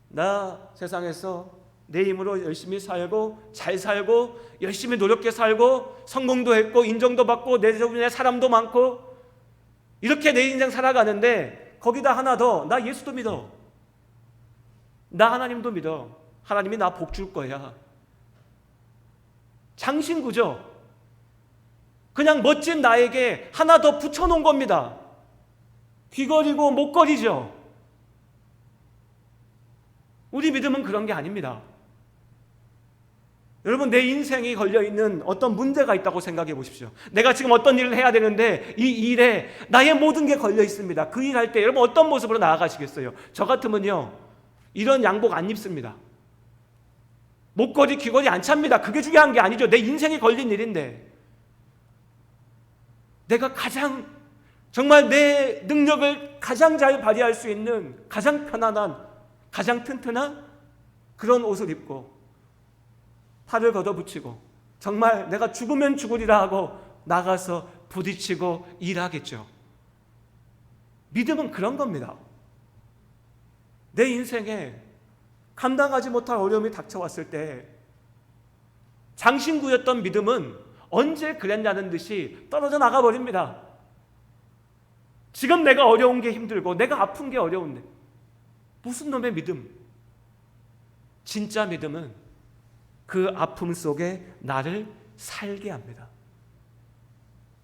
나 세상에서 내 힘으로 열심히 살고 잘 살고 열심히 노력해 살고 성공도 했고 인정도 받고 내 주변에 사람도 많고 이렇게 내 인생 살아가는데 거기다 하나 더, 나 예수도 믿어, 나 하나님도 믿어, 하나님이 나 복 줄 거야. 장신구죠. 그냥 멋진 나에게 하나 더 붙여놓은 겁니다. 귀걸이고 목걸이죠. 우리 믿음은 그런 게 아닙니다. 여러분, 내 인생이 걸려있는 어떤 문제가 있다고 생각해 보십시오. 내가 지금 어떤 일을 해야 되는데 이 일에 나의 모든 게 걸려 있습니다. 그 일 할 때 여러분 어떤 모습으로 나아가시겠어요? 저 같으면요, 이런 양복 안 입습니다. 목걸이, 귀걸이 안 찹니다. 그게 중요한 게 아니죠. 내 인생이 걸린 일인데 내가 가장 정말 내 능력을 가장 잘 발휘할 수 있는 가장 편안한, 가장 튼튼한 그런 옷을 입고 팔을 걷어붙이고 정말 내가 죽으면 죽으리라 하고 나가서 부딪히고 일하겠죠. 믿음은 그런 겁니다. 내 인생에 감당하지 못할 어려움이 닥쳐왔을 때 장신구였던 믿음은 언제 그랬냐는 듯이 떨어져 나가버립니다. 지금 내가 어려운 게 힘들고 내가 아픈 게 어려운데 무슨 놈의 믿음? 진짜 믿음은 그 아픔 속에 나를 살게 합니다.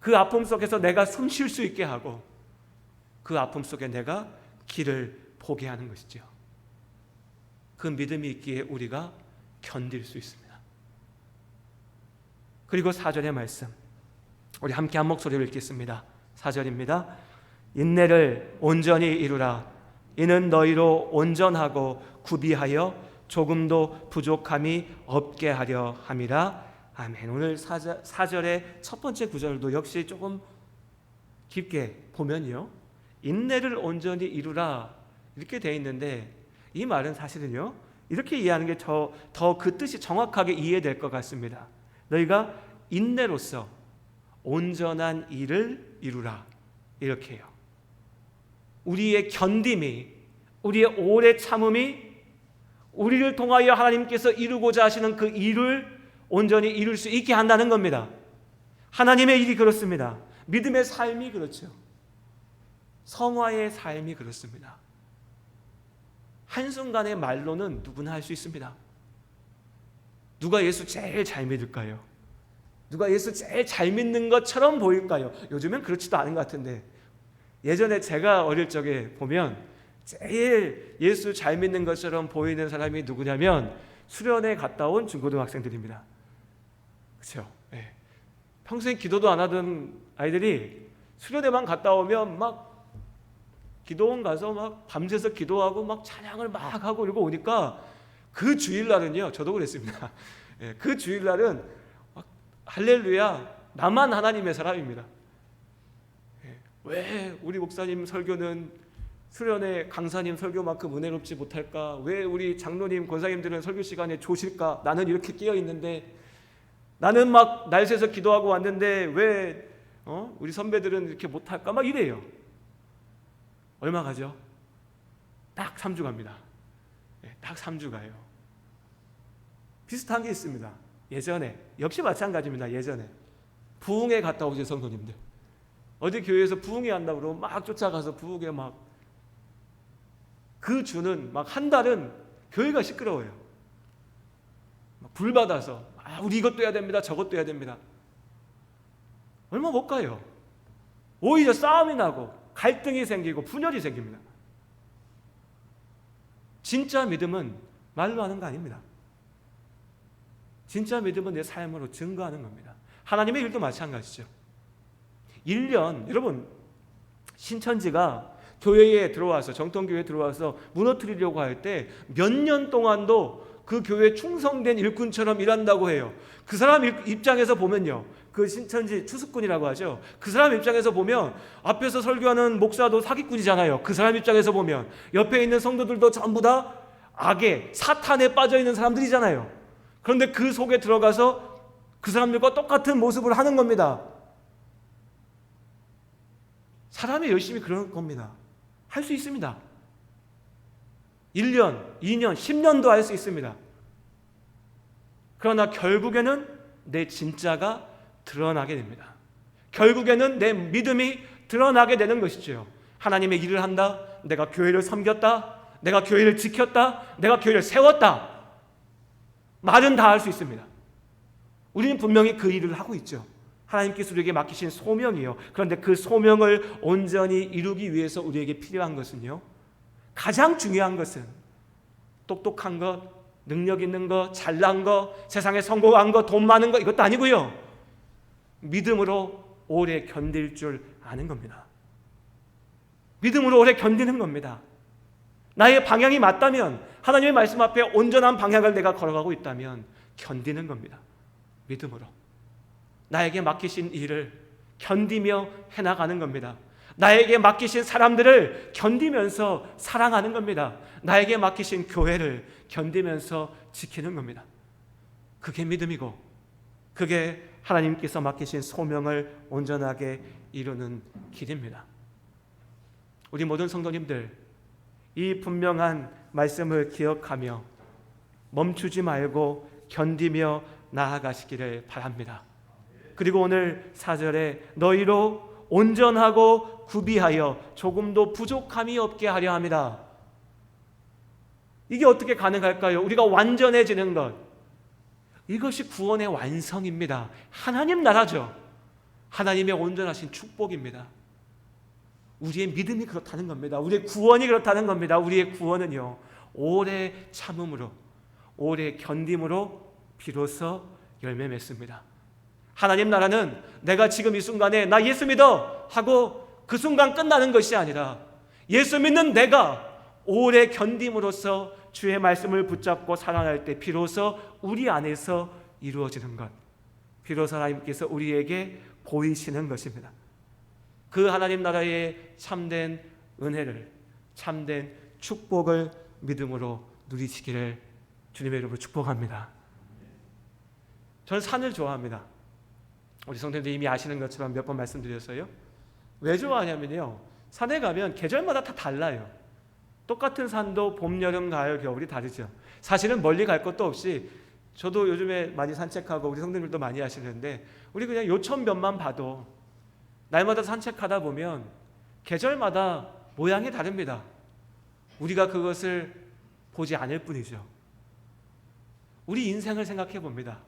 그 아픔 속에서 내가 숨 쉴 수 있게 하고 그 아픔 속에 내가 길을 보게 하는 것이죠. 그 믿음이 있기에 우리가 견딜 수 있습니다. 그리고 4절의 말씀, 우리 함께 한 목소리로 읽겠습니다. 4절입니다. 인내를 온전히 이루라. 이는 너희로 온전하고 구비하여 조금도 부족함이 없게 하려 함이라. 아멘. 오늘 4절의 첫 번째 구절도 역시 조금 깊게 보면요, 인내를 온전히 이루라 이렇게 되어 있는데, 이 말은 사실은요, 이렇게 이해하는 게 더 그 뜻이 정확하게 이해될 것 같습니다. 너희가 인내로서 온전한 일을 이루라, 이렇게 해요. 우리의 견딤이, 우리의 오래 참음이 우리를 통하여 하나님께서 이루고자 하시는 그 일을 온전히 이룰 수 있게 한다는 겁니다. 하나님의 일이 그렇습니다. 믿음의 삶이 그렇죠. 성화의 삶이 그렇습니다. 한순간의 말로는 누구나 할 수 있습니다. 누가 예수 제일 잘 믿을까요? 누가 예수 제일 잘 믿는 것처럼 보일까요? 요즘엔 그렇지도 않은 것 같은데, 예전에 제가 어릴 적에 보면 제일 예수 잘 믿는 것처럼 보이는 사람이 누구냐면 수련회 갔다 온 중고등학생들입니다. 그렇죠? 네. 평생 기도도 안 하던 아이들이 수련회만 갔다 오면 막 기도원 가서 막 밤새서 기도하고 막 찬양을 막 하고 이러고 오니까, 그 주일날은요, 저도 그랬습니다. 네. 그 주일날은 막 할렐루야, 나만 하나님의 사람입니다. 네. 왜 우리 목사님 설교는 수련회 강사님 설교만큼 은혜롭지 못할까? 왜 우리 장로님, 권사님들은 설교 시간에 조실까? 나는 이렇게 깨어 있는데, 나는 막 날 새서 기도하고 왔는데 왜 우리 선배들은 이렇게 못할까? 막 이래요. 얼마 가죠? 딱 3주 갑니다. 네, 딱 3주 가요. 비슷한 게 있습니다. 예전에, 역시 마찬가지입니다. 예전에 부흥회 갔다 오신 성도님들, 어디 교회에서 부흥회 한다고 그러고 막 쫓아가서 부흥회 막, 그 주는 막 한 달은 교회가 시끄러워요. 막 불 받아서 우리 이것도 해야 됩니다, 저것도 해야 됩니다. 얼마 못 가요. 오히려 싸움이 나고 갈등이 생기고 분열이 생깁니다. 진짜 믿음은 말로 하는 거 아닙니다. 진짜 믿음은 내 삶으로 증거하는 겁니다. 하나님의 일도 마찬가지죠. 1년, 여러분, 신천지가 교회에 들어와서, 정통교회에 들어와서 무너뜨리려고 할 때 몇 년 동안도 그 교회에 충성된 일꾼처럼 일한다고 해요. 그 사람 입장에서 보면요, 그 신천지 추수꾼이라고 하죠. 그 사람 입장에서 보면 앞에서 설교하는 목사도 사기꾼이잖아요. 그 사람 입장에서 보면 옆에 있는 성도들도 전부 다 악에, 사탄에 빠져있는 사람들이잖아요. 그런데 그 속에 들어가서 그 사람들과 똑같은 모습을 하는 겁니다. 사람이 열심히 그런 겁니다. 할 수 있습니다. 1년, 2년, 10년도 할 수 있습니다. 그러나 결국에는 내 진짜가 드러나게 됩니다. 결국에는 내 믿음이 드러나게 되는 것이죠. 하나님의 일을 한다, 내가 교회를 섬겼다, 내가 교회를 지켰다, 내가 교회를 세웠다, 말은 다 할 수 있습니다. 우리는 분명히 그 일을 하고 있죠. 하나님께서 우리에게 맡기신 소명이요. 그런데 그 소명을 온전히 이루기 위해서 우리에게 필요한 것은요, 가장 중요한 것은 똑똑한 것, 능력 있는 것, 잘난 것, 세상에 성공한 것, 돈 많은 것, 이것도 아니고요, 믿음으로 오래 견딜 줄 아는 겁니다. 믿음으로 오래 견디는 겁니다. 나의 방향이 맞다면, 하나님의 말씀 앞에 온전한 방향을 내가 걸어가고 있다면 견디는 겁니다. 믿음으로 나에게 맡기신 일을 견디며 해나가는 겁니다. 나에게 맡기신 사람들을 견디면서 사랑하는 겁니다. 나에게 맡기신 교회를 견디면서 지키는 겁니다. 그게 믿음이고, 그게 하나님께서 맡기신 소명을 온전하게 이루는 길입니다. 우리 모든 성도님들, 이 분명한 말씀을 기억하며 멈추지 말고 견디며 나아가시기를 바랍니다. 그리고 오늘 4절에 너희로 온전하고 구비하여 조금도 부족함이 없게 하려 합니다. 이게 어떻게 가능할까요? 우리가 완전해지는 것, 이것이 구원의 완성입니다. 하나님 나라죠. 하나님의 온전하신 축복입니다. 우리의 믿음이 그렇다는 겁니다. 우리의 구원이 그렇다는 겁니다. 우리의 구원은요, 오래 참음으로, 오래 견딤으로 비로소 열매 맺습니다. 하나님 나라는 내가 지금 이 순간에 나 예수 믿어 하고 그 순간 끝나는 것이 아니라 예수 믿는 내가 오래 견딤으로써 주의 말씀을 붙잡고 살아날 때 비로소 우리 안에서 이루어지는 것, 비로소 하나님께서 우리에게 보이시는 것입니다. 그 하나님 나라의 참된 은혜를, 참된 축복을 믿음으로 누리시기를 주님의 이름으로 축복합니다. 저는 산을 좋아합니다. 우리 성도님들 이미 아시는 것처럼 몇 번 말씀드렸어요. 왜 좋아하냐면요, 산에 가면 계절마다 다 달라요. 똑같은 산도 봄, 여름, 가을, 겨울이 다르죠. 사실은 멀리 갈 것도 없이, 저도 요즘에 많이 산책하고 우리 성도님들도 많이 하시는데, 우리 그냥 요천변만 봐도 날마다 산책하다 보면 계절마다 모양이 다릅니다. 우리가 그것을 보지 않을 뿐이죠. 우리 인생을 생각해 봅니다.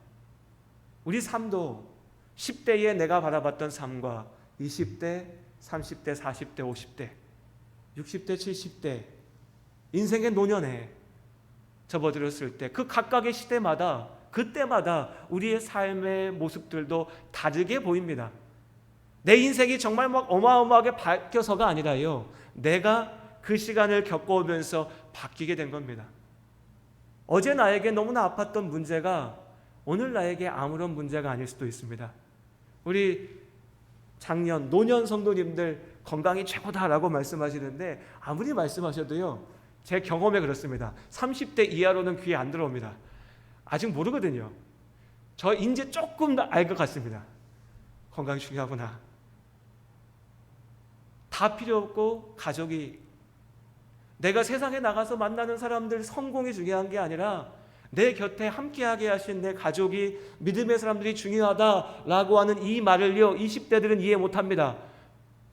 우리 삶도 10대에 내가 바라봤던 삶과 20대, 30대, 40대, 50대, 60대, 70대 인생의 노년에 접어들었을 때 그 각각의 시대마다, 그때마다 우리의 삶의 모습들도 다르게 보입니다. 내 인생이 정말 막 어마어마하게 바뀌어서가 아니라요, 내가 그 시간을 겪어오면서 바뀌게 된 겁니다. 어제 나에게 너무나 아팠던 문제가 오늘 나에게 아무런 문제가 아닐 수도 있습니다. 우리 작년, 노년 성도님들 건강이 최고다라고 말씀하시는데, 아무리 말씀하셔도요, 제 경험에 그렇습니다. 30대 이하로는 귀에 안 들어옵니다. 아직 모르거든요. 저 이제 조금 알 것 같습니다. 건강이 중요하구나. 다 필요 없고 가족이, 내가 세상에 나가서 만나는 사람들 성공이 중요한 게 아니라 내 곁에 함께하게 하신 내 가족이, 믿음의 사람들이 중요하다라고 하는 이 말을요, 20대들은 이해 못합니다.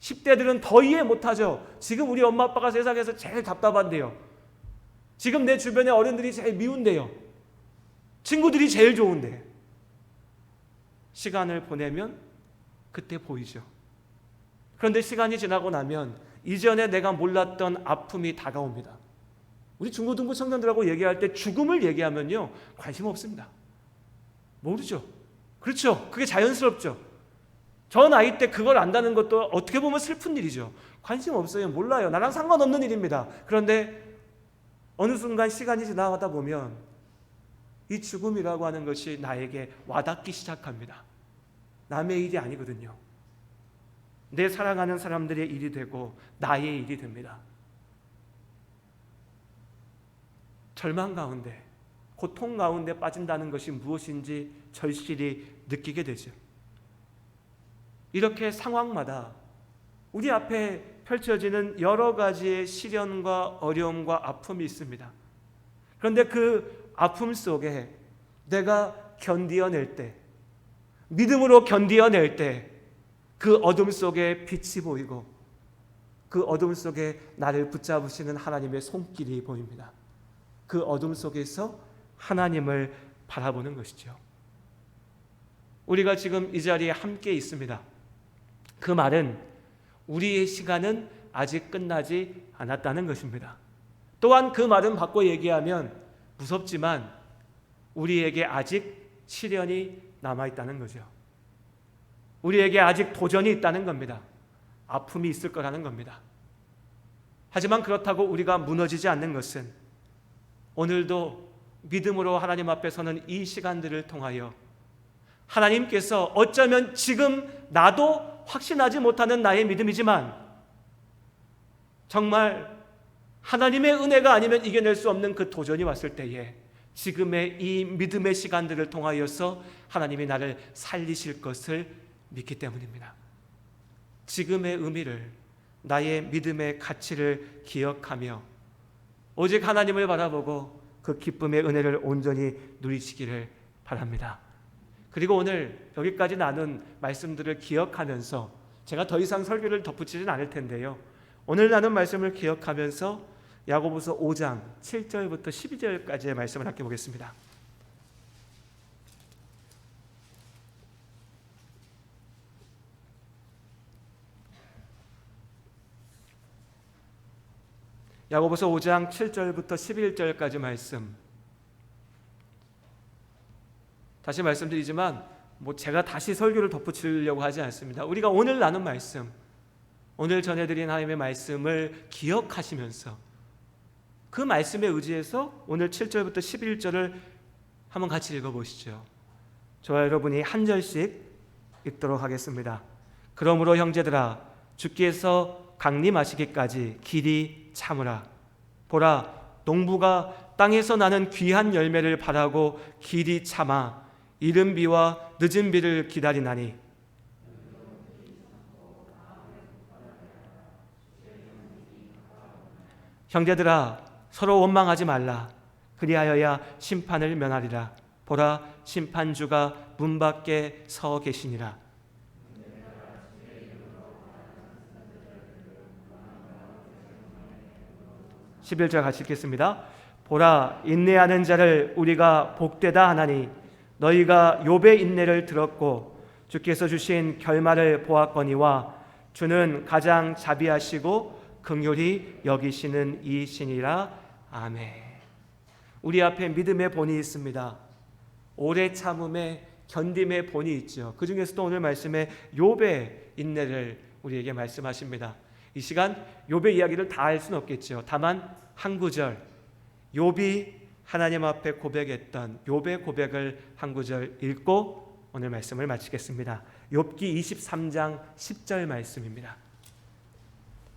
10대들은 더 이해 못하죠. 지금 우리 엄마 아빠가 세상에서 제일 답답한데요. 지금 내 주변의 어른들이 제일 미운데요. 친구들이 제일 좋은데. 시간을 보내면 그때 보이죠. 그런데 시간이 지나고 나면 이전에 내가 몰랐던 아픔이 다가옵니다. 우리 중고등부 청년들하고 얘기할 때 죽음을 얘기하면요, 관심 없습니다. 모르죠. 그렇죠. 그게 자연스럽죠. 저 나이 때 그걸 안다는 것도 어떻게 보면 슬픈 일이죠. 관심 없어요. 몰라요. 나랑 상관없는 일입니다. 그런데 어느 순간 시간이 지나가다 보면 이 죽음이라고 하는 것이 나에게 와닿기 시작합니다. 남의 일이 아니거든요. 내 사랑하는 사람들의 일이 되고 나의 일이 됩니다. 절망 가운데, 고통 가운데 빠진다는 것이 무엇인지 절실히 느끼게 되죠. 이렇게 상황마다 우리 앞에 펼쳐지는 여러 가지의 시련과 어려움과 아픔이 있습니다. 그런데 그 아픔 속에 내가 견디어낼 때, 믿음으로 견디어낼 때 그 어둠 속에 빛이 보이고 그 어둠 속에 나를 붙잡으시는 하나님의 손길이 보입니다. 그 어둠 속에서 하나님을 바라보는 것이죠. 우리가 지금 이 자리에 함께 있습니다. 그 말은 우리의 시간은 아직 끝나지 않았다는 것입니다. 또한 그 말은 바꿔 얘기하면 무섭지만 우리에게 아직 시련이 남아있다는 거죠. 우리에게 아직 도전이 있다는 겁니다. 아픔이 있을 거라는 겁니다. 하지만 그렇다고 우리가 무너지지 않는 것은 오늘도 믿음으로 하나님 앞에 서는 이 시간들을 통하여 하나님께서 어쩌면 지금 나도 확신하지 못하는 나의 믿음이지만 정말 하나님의 은혜가 아니면 이겨낼 수 없는 그 도전이 왔을 때에 지금의 이 믿음의 시간들을 통하여서 하나님이 나를 살리실 것을 믿기 때문입니다. 지금의 의미를, 나의 믿음의 가치를 기억하며 오직 하나님을 바라보고 그 기쁨의 은혜를 온전히 누리시기를 바랍니다. 그리고 오늘 여기까지 나눈 말씀들을 기억하면서 제가 더 이상 설교를 덧붙이진 않을 텐데요, 오늘 나눈 말씀을 기억하면서 야고보서 5장 7절부터 12절까지의 말씀을 함께 보겠습니다. 야고보서 5장 7절부터 11절까지 말씀, 다시 말씀드리지만 제가 다시 설교를 덧붙이려고 하지 않습니다. 우리가 오늘 나눈 말씀, 오늘 전해드린 하나님의 말씀을 기억하시면서 그 말씀에 의지해서 오늘 7절부터 11절을 한번 같이 읽어보시죠. 저와 여러분이 한 절씩 읽도록 하겠습니다. 그러므로 형제들아, 주께서 강림하시기까지 길이 참으라. 보라, 농부가 땅에서 나는 귀한 열매를 바라고 길이 참아 이른 비와 늦은 비를 기다리나니 형제들아, 서로 원망하지 말라. 그리하여야 심판을 면하리라. 보라, 심판주가 문 밖에 서 계시니라. 11절 같이 읽겠습니다. 보라, 인내하는 자를 우리가 복되다 하나니 너희가 욥의 인내를 들었고 주께서 주신 결말을 보았거니와 주는 가장 자비하시고 긍휼히 여기시는 이이시니라. 아멘. 우리 앞에 믿음의 본이 있습니다. 오래 참음의 견딤의 본이 있죠. 그 중에서도 오늘 말씀에 욥의 인내를 우리에게 말씀하십니다. 이 시간 욥의 이야기를 다 할 수는 없겠죠. 다만 한 구절, 욥이 하나님 앞에 고백했던 욥의 고백을 한 구절 읽고 오늘 말씀을 마치겠습니다. 욥기 23장 10절 말씀입니다.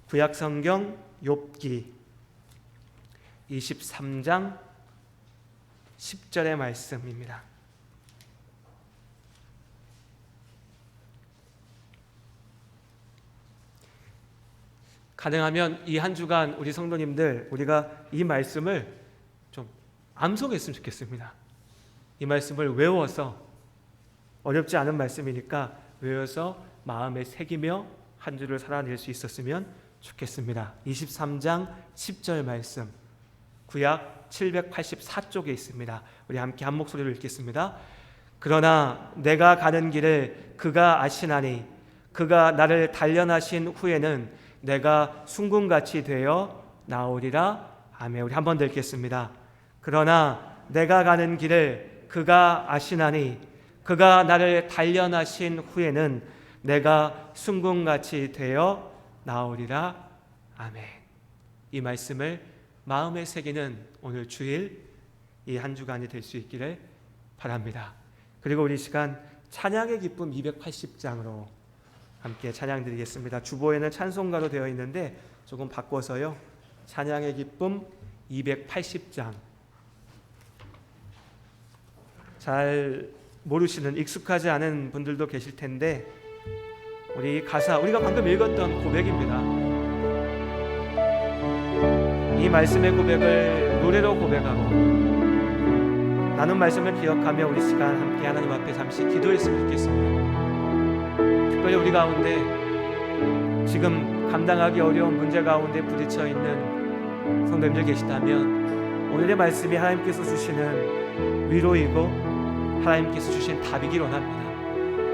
구약 성경 욥기 23장 10절의 말씀입니다. 가능하면 이 한 주간 우리 성도님들 우리가 이 말씀을 좀 암송했으면 좋겠습니다. 이 말씀을 외워서, 어렵지 않은 말씀이니까 외워서 마음에 새기며 한 주를 살아낼 수 있었으면 좋겠습니다. 23장 10절 말씀, 구약 784쪽에 있습니다. 우리 함께 한 목소리로 읽겠습니다. 그러나 내가 가는 길을 그가 아시나니 그가 나를 단련하신 후에는 내가 순금같이 되어 나오리라. 아멘. 우리 한 번 더 읽겠습니다. 그러나 내가 가는 길을 그가 아시나니 그가 나를 단련하신 후에는 내가 순금같이 되어 나오리라. 아멘. 이 말씀을 마음에 새기는 오늘 주일 이 한 주간이 될 수 있기를 바랍니다. 그리고 우리 시간 찬양의 기쁨 280장으로 함께 찬양 드리겠습니다. 주보에는 찬송가로 되어 있는데 조금 바꿔서요. 찬양의 기쁨 280장. 잘 모르시는, 익숙하지 않은 분들도 계실 텐데 우리 가사, 우리가 방금 읽었던 고백입니다. 이 말씀의 고백을 노래로 고백하고 나눈 말씀을 기억하며 우리 시간 함께 하나님 앞에 잠시 기도했으면 좋겠습니다. 특별히 우리 가운데 지금 감당하기 어려운 문제 가운데 부딪혀 있는 성도님들 계시다면 오늘의 말씀이 하나님께서 주시는 위로이고 하나님께서 주신 답이기로 합니다.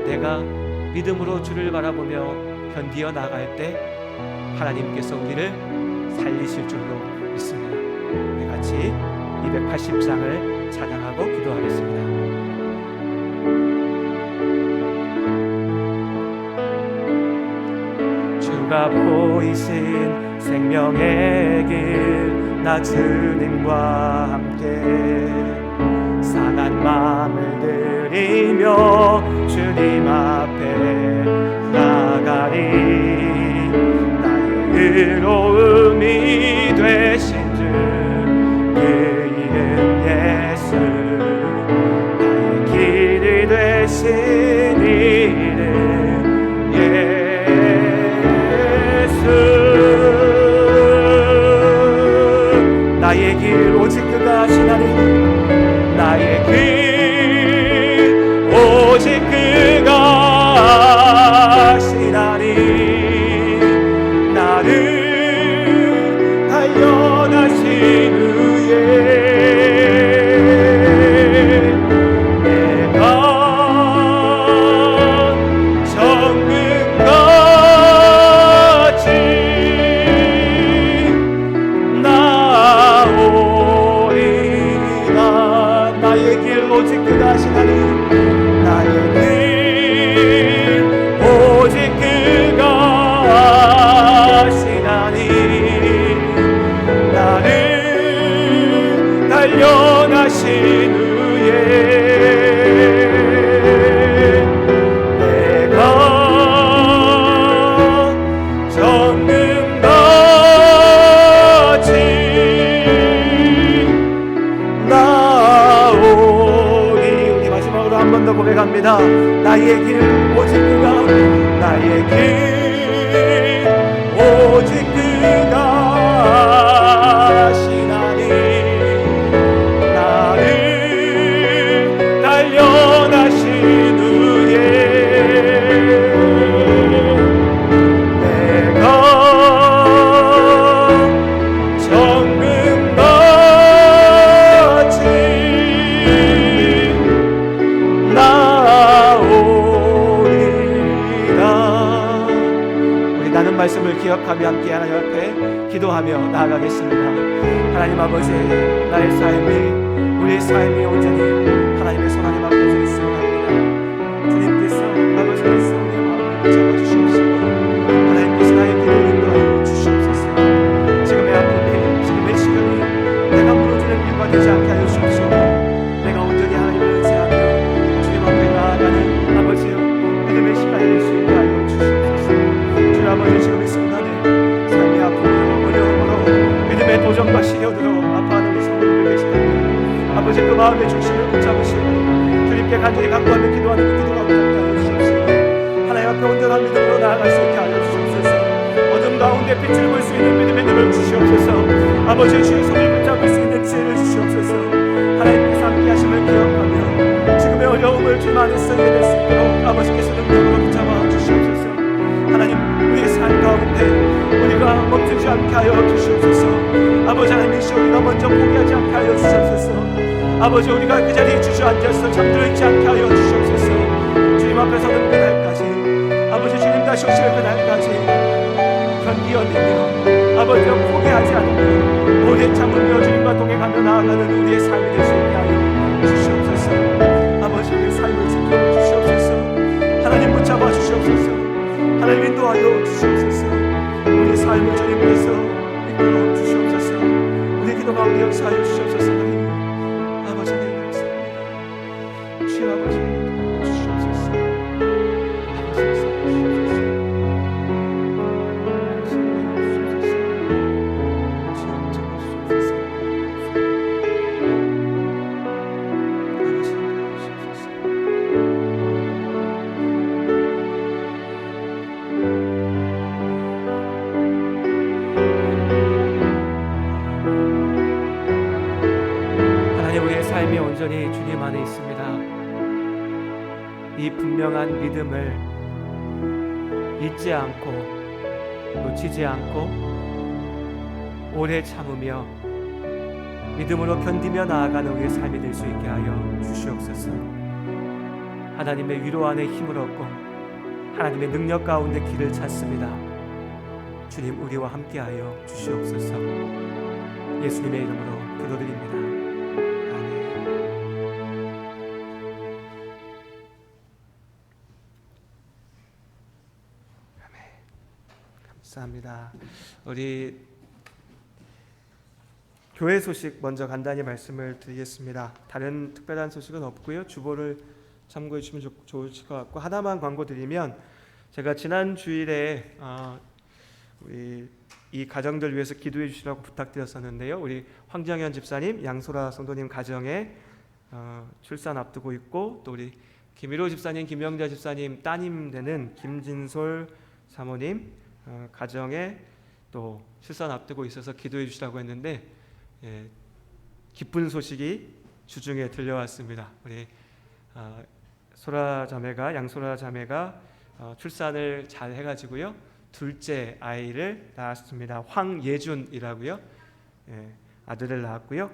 내가 믿음으로 주를 바라보며 견디어 나갈 때 하나님께서 우리를 살리실 줄로 믿습니다. 우리 같이 280장을 찬양하고 기도하겠습니다. 주가 보이신 생명의 길 나 주님과 함께 상한 마음을 들이며 주님 앞에 나가리. 나의 의로움이 되신 주 그 이름 예수, 나의 길이 되신 이름 예수. 나의 길 오직 그가 아시나니 나의 길 오직 그가 아시나니 나는 내가 정금같이 나오리. 우리 마지막으로 한 번 더 고백합니다. 나의 길 오직 그가, 나의 길 오직 그가 하시나니 나를 단련하신 후에 내가 정금같이 나오리라. 우리 나눈 말씀을 기억하며 함께 하나님 앞에 기도하며 나아가겠습니다. 하나님 아버지, 나의 삶이, 우리의 삶이 온전히 하나님의 손 하나님 앞에서 있어옵니다. 주님께서, 아버지께서 우리의 마음을 붙잡아 주시옵시고 하나님께서 나의 길을 인도하여 주시옵소서. 지금의 아픔이, 지금의 시련이 내가 무너지는 이유가 되지 않게 하여 주옵시고 내가 온전히 하나님을 의지하며 주님 앞에 나아가는 아버지여 믿음의 시간이 될 수 있게 하여 주시옵소서. 주님 아버지, 지금 이 순간에 삶의 아픔으로 어려움으로 믿음의 도전과 시련으로 아파하는 우리 성도들 계시다면 아버지 그 마음의 중심을 붙잡으시고 주님께 간절히 간구하며 기도하는 그 기도가 함께 하여 주시옵소서. 하나님 앞에 온전한 믿음으로 나아갈 수 있게 하여 주시옵소서. 어둠 가운데 빛을 볼 수 있는 믿음의 눈을 주시옵소서. 아버지 주의 손을 붙잡을 수 있는 지혜를 주시옵소서. 하나님께서 함께 하심을 기억하며 지금의 어려움을 주님 안에 쓰게 될 수 있도록 아버지께서 능력으로 붙잡아 주시옵소서. 하나님, 우리의 삶 가운데 우리가 멈추지 않게 하여 주시옵소서. 아버지 하나님, 이 시간 우리가 먼저 포기하지 않게 하여 주시옵소서. 아버지, 우리가 그 자리에 주저앉아서 잠들어 있지 않게 하여 주시옵소서. 주님 앞에 서는 그날까지, 아버지 주님 다시 오실 그날까지 견디 열리며 아버지 포기하지 않으며 오래 참으며 주님과 동행하며 나아가는 우리의 삶이 될 수 있게 하여 주시옵소서. 아버지, 우리의 삶을 지켜 주시옵소서. 하나님 붙잡아 주시옵소서. 하나님 인도하여 주시옵소서. 우리의 삶을 주님께서 이끌어 주시옵소서. 우리 기도 가운데 역사하여 주시옵소서. 아버지, 내 감사합니다. 주여 아버지 주시옵소서. 아버지 주시옵소서. 삶이 온전히 주님 안에 있습니다. 이 분명한 믿음을 잊지 않고 놓치지 않고 오래 참으며 믿음으로 견디며 나아가는 우리의 삶이 될 수 있게 하여 주시옵소서. 하나님의 위로 안에 힘을 얻고 하나님의 능력 가운데 길을 찾습니다. 주님, 우리와 함께하여 주시옵소서. 예수님의 이름으로 기도드립니다. 감사합니다. 우리 교회 소식 먼저 간단히 말씀을 드리겠습니다. 다른 특별한 소식은 없고요. 주보를 참고해 주시면 좋으실 것 같고, 하나만 광고 드리면, 제가 지난 주일에 우리 이 가정들 위해서 기도해 주시라고 부탁드렸었는데요. 우리 황정현 집사님, 양소라 성도님 가정에 출산 앞두고 있고, 또 우리 김일호 집사님, 김영자 집사님 따님 되는 김진솔 사모님 가정에 또 출산 앞두고 있어서 기도해 주시라고 했는데, 기쁜 소식이 주중에 들려왔습니다. 우리 소라 자매가, 양소라 자매가 출산을 잘 해가지고요, 둘째 아이를 낳았습니다. 황예준이라고요, 아들을 낳았고요.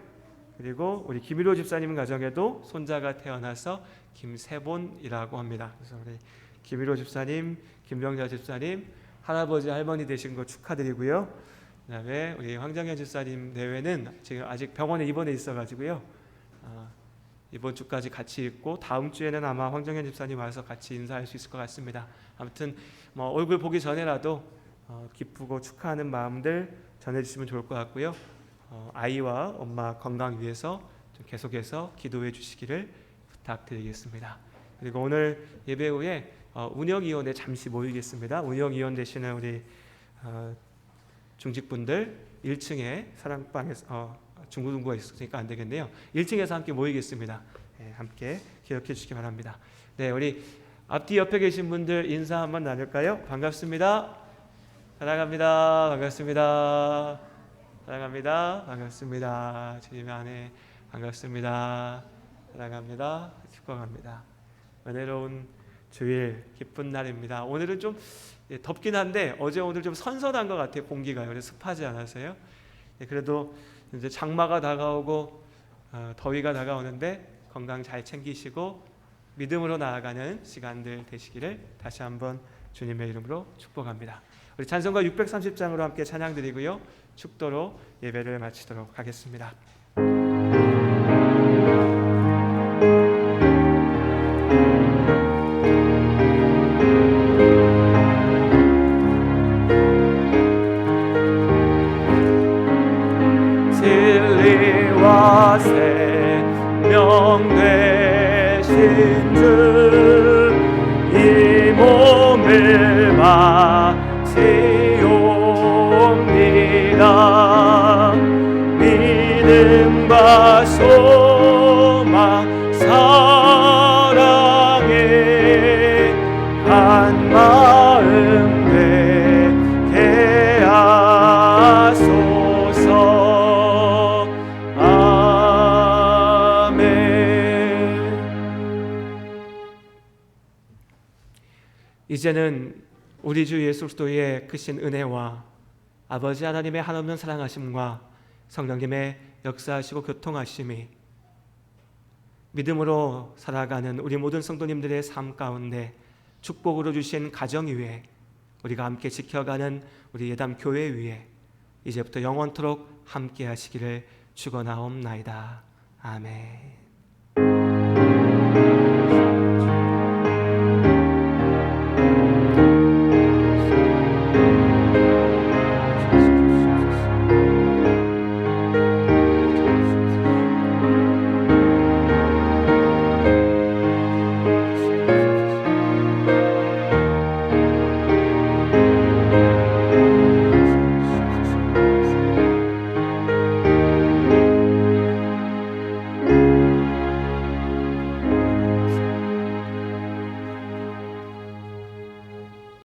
그리고 우리 김일호 집사님 가정에도 손자가 태어나서 김세본이라고 합니다. 그래서 우리 김일호 집사님, 김병자 집사님 할아버지 할머니 되신 거 축하드리고요. 그다음에 우리 황정현 집사님 내외는 지금 아직 병원에 입원해 있어가지고요, 이번 주까지 같이 있고 다음 주에는 아마 황정현 집사님 와서 같이 인사할 수 있을 것 같습니다. 아무튼 뭐 얼굴 보기 전에라도 기쁘고 축하하는 마음들 전해주시면 좋을 것 같고요. 아이와 엄마 건강 위해서 좀 계속해서 기도해 주시기를 부탁드리겠습니다. 그리고 오늘 예배 후에 운영위원회 잠시 모이겠습니다. 운영위원 되시는 우리 중직분들 1층에 사랑방에서 중고등부가 있으니까 안 되겠네요. 1층에서 함께 모이겠습니다. 네, 함께 기억해 주시기 바랍니다. 네, 우리 앞뒤 옆에 계신 분들 인사 한번 나눌까요? 반갑습니다. 사랑합니다. 반갑습니다. 사랑합니다. 반갑습니다. 주님의 안에 반갑습니다. 사랑합니다. 축복합니다. 은혜로운 주일 기쁜 날입니다. 오늘은 좀 덥긴 한데 어제 오늘 좀 선선한 것 같아요. 공기가 그래서 습하지 않아서요. 그래도 이제 장마가 다가오고 더위가 다가오는데 건강 잘 챙기시고 믿음으로 나아가는 시간들 되시기를 다시 한번 주님의 이름으로 축복합니다. 우리 찬송가 630장으로 함께 찬양 드리고요. 축도로 예배를 마치도록 하겠습니다. 진리와 생명 되신 주 이 몸을 바치옵니다. 믿음과 소망 사랑에 한 마음 되게 하소서. 이제는 우리 주 예수 그리스도의 크신 은혜와 아버지 하나님의 한없는 사랑하심과 성령님의 역사하시고 교통하심이 믿음으로 살아가는 우리 모든 성도님들의 삶 가운데 축복으로 주신 가정 위에 우리가 함께 지켜가는 우리 예담 교회 위에 이제부터 영원토록 함께 하시기를 축원하옵나이다. 아멘.